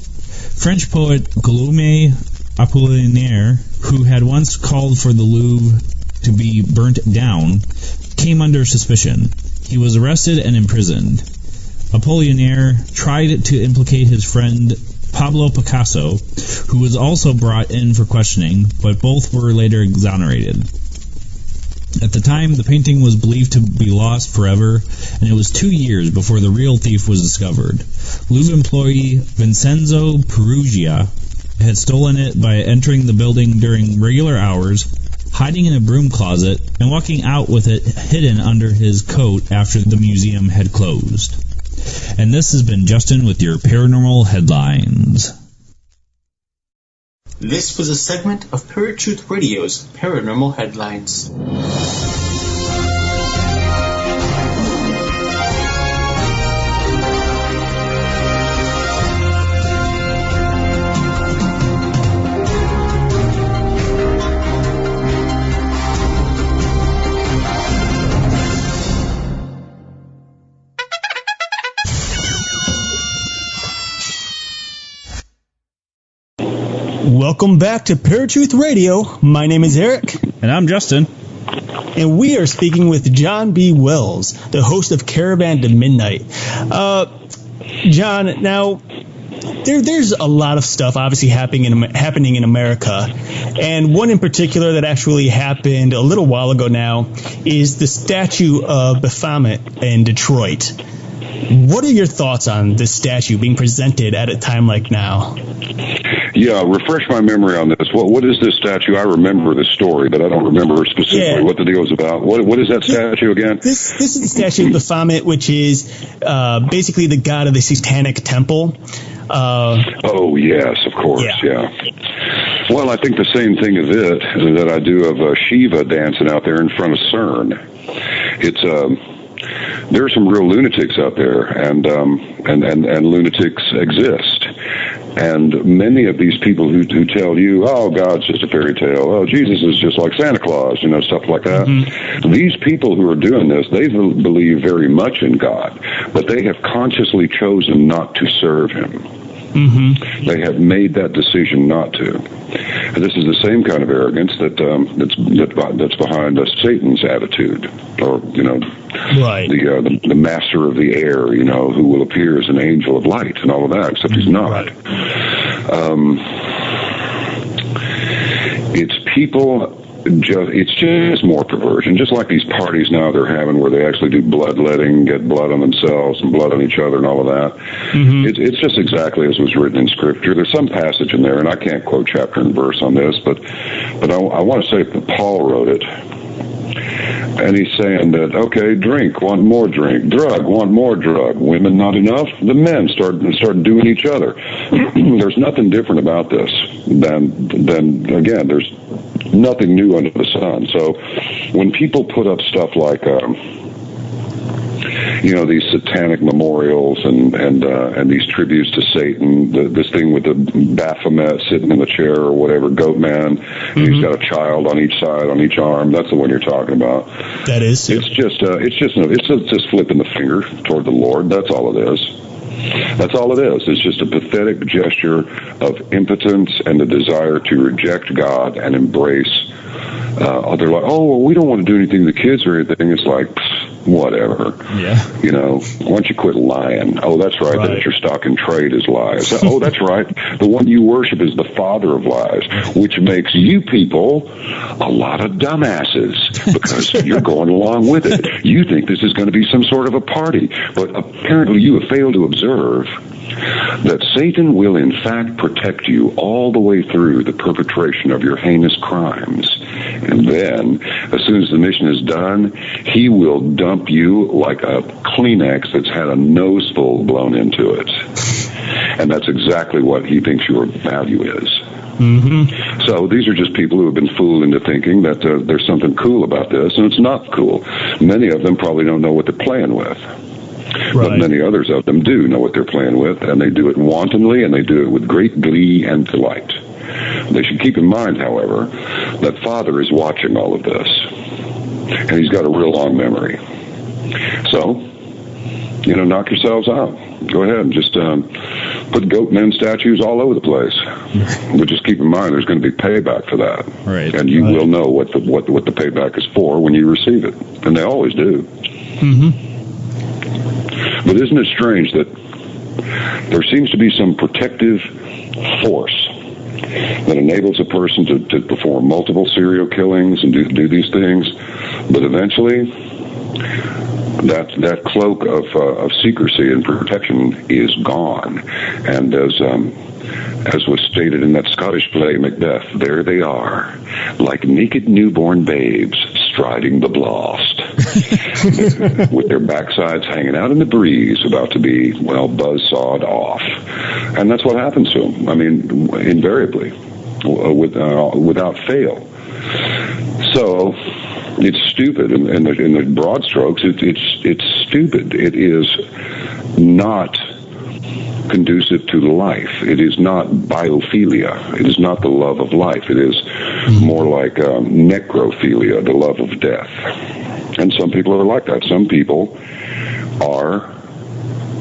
French poet Guillaume Apollinaire, who had once called for the Louvre to be burnt down, came under suspicion. He was arrested and imprisoned. Apollinaire tried to implicate his friend Pablo Picasso, who was also brought in for questioning, but both were later exonerated. At the time, the painting was believed to be lost forever, and it was 2 years before the real thief was discovered. Louvre employee Vincenzo Perugia had stolen it by entering the building during regular hours, hiding in a broom closet, and walking out with it hidden under his coat after the museum had closed. And this has been Justin with your Paranormal Headlines. This was a segment of Paratruth Radio's Paranormal Headlines. Welcome back to Paratruth Radio. My name is Eric. And I'm Justin. And we are speaking with John B. Wells, the host of Caravan to Midnight. John, now, there's a lot of stuff obviously happening in America. And one in particular that actually happened a little while ago now is the statue of Baphomet in Detroit. What are your thoughts on this statue being presented at a time like now? Yeah, refresh my memory on this. What is this statue? I remember the story, but I don't remember specifically what the deal is about. What is that statue again? This is the statue of Baphomet, which is basically the god of the Satanic Temple. Oh, yes, of course, yeah. Well, I think the same thing of it that I do of Shiva dancing out there in front of CERN. There are some real lunatics out there, and lunatics exist. And many of these people who tell you, oh, God's just a fairy tale, oh, Jesus is just like Santa Claus, stuff like that. Mm-hmm. These people who are doing this, they believe very much in God, but they have consciously chosen not to serve Him. Mm-hmm. They have made that decision not to. And this is the same kind of arrogance that's behind Satan's attitude, or right. The master of the air, who will appear as an angel of light and all of that, except he's not. Right. It's people. It's just more perversion, just like these parties now they're having where they actually do bloodletting, get blood on themselves and blood on each other and all of that. Mm-hmm. It's just exactly as was written in Scripture. There's some passage in there, and I can't quote chapter and verse on this, but I want to say that Paul wrote it. And he's saying that, okay, drink, want more drink. Drug, want more drug. Women, not enough. The men start doing each other. There's nothing different about this than again, there's nothing new under the sun. So when people put up stuff like, these satanic memorials and these tributes to Satan. This thing with the Baphomet sitting in the chair or whatever, Goat Man. He's got a child on each side, on each arm. That's the one you're talking about. That is. It's just flipping the finger toward the Lord. That's all it is. That's all it is. It's just a pathetic gesture of impotence and the desire to reject God and embrace. They're like, oh, well, we don't want to do anything to the kids or anything. It's like, whatever. Yeah. Why don't you quit lying? Oh, that's right. That's your stock and trade is lies. Oh, that's right. The one you worship is the father of lies, which makes you people a lot of dumbasses because you're going along with it. You think this is going to be some sort of a party, but apparently you have failed to observe that Satan will in fact protect you all the way through the perpetration of your heinous crimes. And then, as soon as the mission is done, he will dump you like a Kleenex that's had a noseful blown into it. And that's exactly what he thinks your value is. Mm-hmm. So these are just people who have been fooled into thinking that there's something cool about this, and it's not cool. Many of them probably don't know what they're playing with. But many others of them do know what they're playing with, and they do it wantonly, and they do it with great glee and delight. They should keep in mind, however, that Father is watching all of this, and he's got a real long memory. So, knock yourselves out. Go ahead and just put goat men statues all over the place. But just keep in mind, there's going to be payback for that, and you will know what the payback is for when you receive it, and they always do. Mm-hmm. But isn't it strange that there seems to be some protective force that enables a person to perform multiple serial killings and do these things, but eventually that cloak of secrecy and protection is gone. And as was stated in that Scottish play, Macbeth, there they are, like naked newborn babes striding the blast, with their backsides hanging out in the breeze, about to be, buzzsawed off. And that's what happens to them. I mean, invariably, without fail. So it's stupid. In the broad strokes, it's stupid. It is not conducive to life. It is not biophilia. It is not the love of life. It is more like necrophilia, the love of death. And some people are like that. Some people are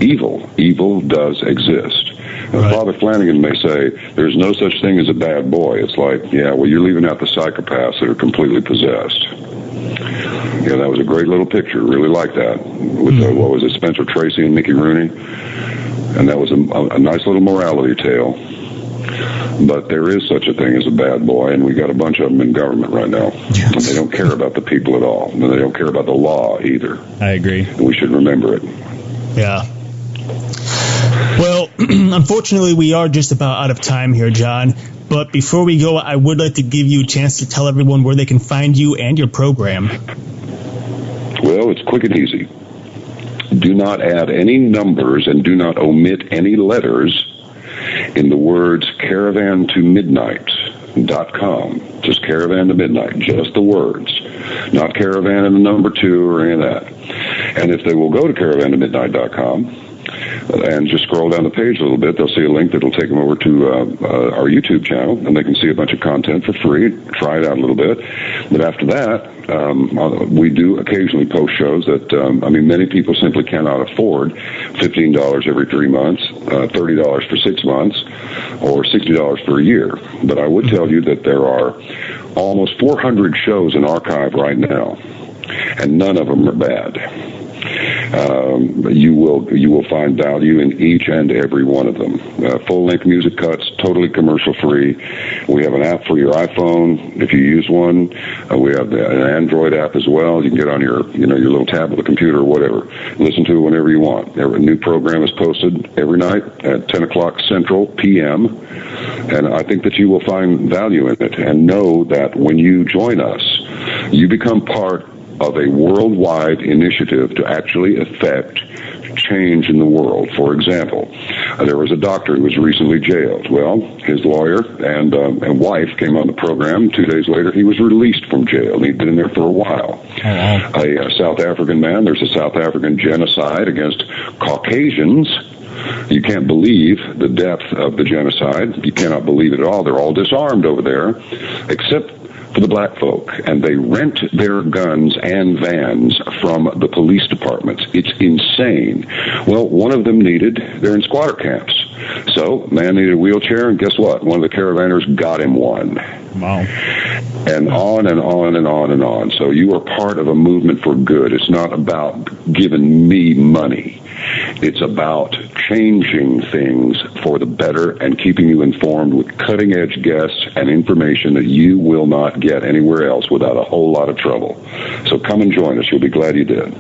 evil. Evil does exist. Father Flanagan may say, there's no such thing as a bad boy. It's like, you're leaving out the psychopaths that are completely possessed. That was a great little picture. Really like that. With, what was it, Spencer Tracy and Mickey Rooney? And that was a nice little morality tale. But there is such a thing as a bad boy, and we got a bunch of them in government right now. Yes. And they don't care about the people at all. And they don't care about the law either. I agree. And we should remember it. Yeah. Well, unfortunately, we are just about out of time here, John. But before we go, I would like to give you a chance to tell everyone where they can find you and your program. Well, it's quick and easy. Do not add any numbers and do not omit any letters in the words Caravan to Midnight.com. Just Caravan to Midnight, just the words. Not Caravan and the number 2 or any of that. And if they will go to Caravan to Midnight.com and just scroll down the page a little bit, they'll see a link that will take them over to our YouTube channel, and they can see a bunch of content for free, try it out a little bit. But after that, we do occasionally post shows that, many people simply cannot afford $15 every 3 months, $30 for 6 months, or $60 for a year. But I would tell you that there are almost 400 shows in archive right now, and none of them are bad. You will find value in each and every one of them. Full-length music cuts, totally commercial-free. We have an app for your iPhone if you use one. We have an Android app as well. You can get on your little tablet, computer, or whatever. Listen to it whenever you want. Every new program is posted every night at 10 o'clock Central p.m. And I think that you will find value in it. And know that when you join us, you become part of a worldwide initiative to actually affect change in the world. For example, there was a doctor who was recently jailed. Well, his lawyer and wife came on the program. 2 days later, he was released from jail, and he'd been in there for a while. A South African man, there's a South African genocide against Caucasians. You can't believe the depth of the genocide. You cannot believe it at all. They're all disarmed over there, except for the black folk, and they rent their guns and vans from the police departments. It's insane. Well, one of them they're in squatter camps. So, man needed a wheelchair, and guess what? One of the caravanners got him one. Wow. And on and on and on and on. So you are part of a movement for good. It's not about giving me money. It's about changing things for the better and keeping you informed with cutting-edge guests and information that you will not get anywhere else without a whole lot of trouble. So come and join us. You'll be glad you did.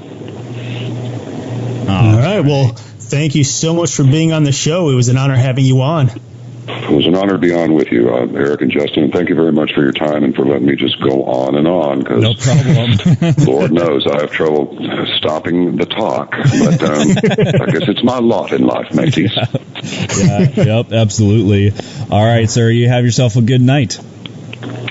All right. Well, thank you so much for being on the show. It was an honor having you on. It was an honor to be on with you, Eric and Justin. And thank you very much for your time and for letting me just go on and on. Cause no problem. Lord knows I have trouble stopping the talk. But I guess it's my lot in life, mateys. Yep, absolutely. All right, sir. You have yourself a good night.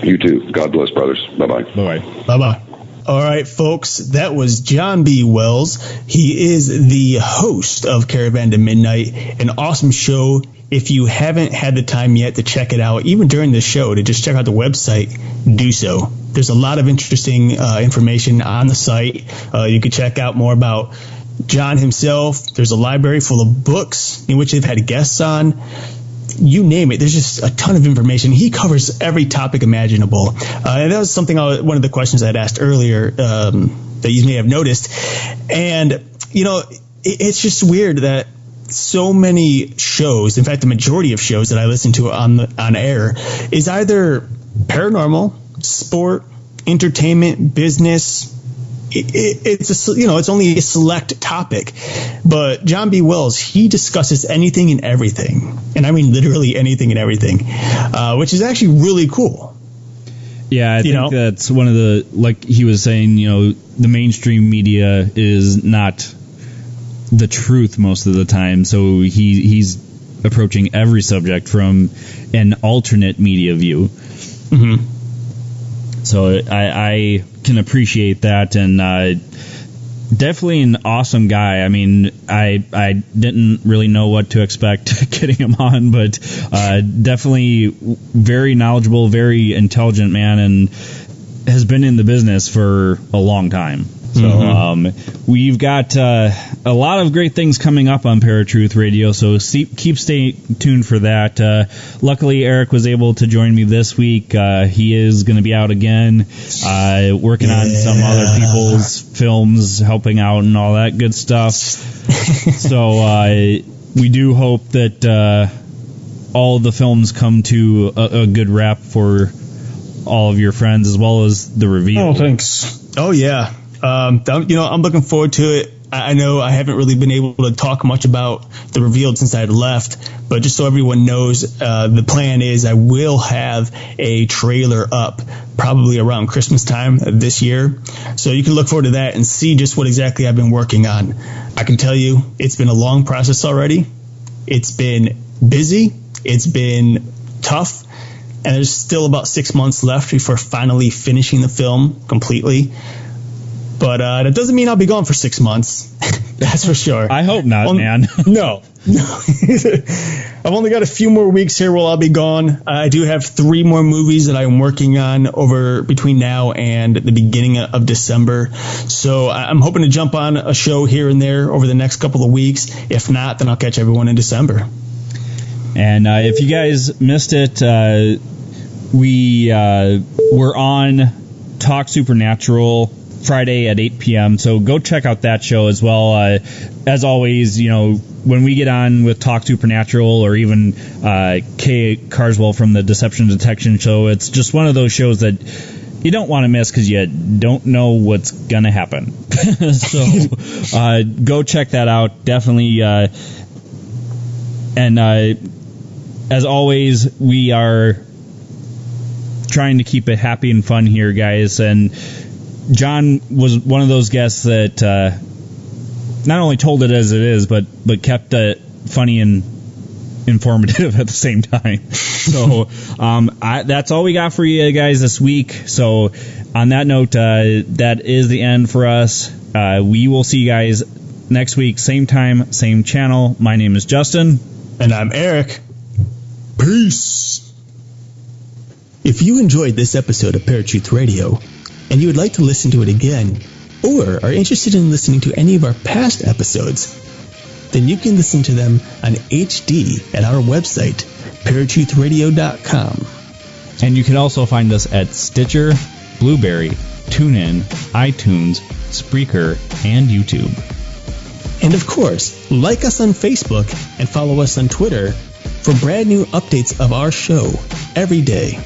You too. God bless, brothers. Bye-bye. Bye-bye. Bye-bye. All right, folks, that was John B. Wells. He is the host of Caravan to Midnight, an awesome show. If you haven't had the time yet to check it out, even during the show, to just check out the website, do so. There's a lot of interesting information on the site. You can check out more about John himself. There's a library full of books in which they've had guests on. You name it. There's just a ton of information. He covers every topic imaginable. And that was something, one of the questions I'd asked earlier that you may have noticed. And, you know, it's just weird that so many shows, in fact, the majority of shows that I listen to on air is either paranormal, sport, entertainment, business. It's only a select topic, but John B. Wells, he discusses anything and everything, and I mean literally anything and everything, which is actually really cool. Yeah, I think that's one of the, like he was saying, the mainstream media is not the truth most of the time, so he's approaching every subject from an alternate media view. Mm-hmm. So I can appreciate that, and definitely an awesome guy. I mean, I didn't really know what to expect getting him on, but definitely very knowledgeable, very intelligent man, and has been in the business for a long time. So we've got a lot of great things coming up on Paratruth Radio, so keep stay tuned for that. Luckily, Eric was able to join me this week. He is going to be out again, working on some other people's films, helping out and all that good stuff. So we do hope that all the films come to a good wrap for all of your friends, as well as the reveal. Oh, thanks. Oh, yeah. I'm looking forward to it. I know I haven't really been able to talk much about the revealed since I've left, but just so everyone knows, the plan is I will have a trailer up probably around Christmas time this year. So you can look forward to that and see just what exactly I've been working on. I can tell you it's been a long process already. It's been busy. It's been tough. And there's still about 6 months left before finally finishing the film completely. But that doesn't mean I'll be gone for 6 months. That's for sure. I hope not, man. No. I've only got a few more weeks here while I'll be gone. I do have 3 more movies that I'm working on over between now and the beginning of December. So I'm hoping to jump on a show here and there over the next couple of weeks. If not, then I'll catch everyone in December. And if you guys missed it, we were on Talk Supernatural Friday at 8 p.m. So go check out that show as well. As always, when we get on with Talk Supernatural or even Kay Carswell from the Deception Detection Show, it's just one of those shows that you don't want to miss because you don't know what's going to happen. So go check that out. Definitely. And as always, we are trying to keep it happy and fun here, guys. And John was one of those guests that not only told it as it is, but kept it funny and informative at the same time. So that's all we got for you guys this week. So on that note, that is the end for us. We will see you guys next week, same time, same channel. My name is Justin. And I'm Eric. Peace. If you enjoyed this episode of Paratruth Radio and you would like to listen to it again, or are interested in listening to any of our past episodes, then you can listen to them on HD at our website, paratruthradio.com. And you can also find us at Stitcher, Blueberry, TuneIn, iTunes, Spreaker, and YouTube. And of course, like us on Facebook and follow us on Twitter for brand new updates of our show every day.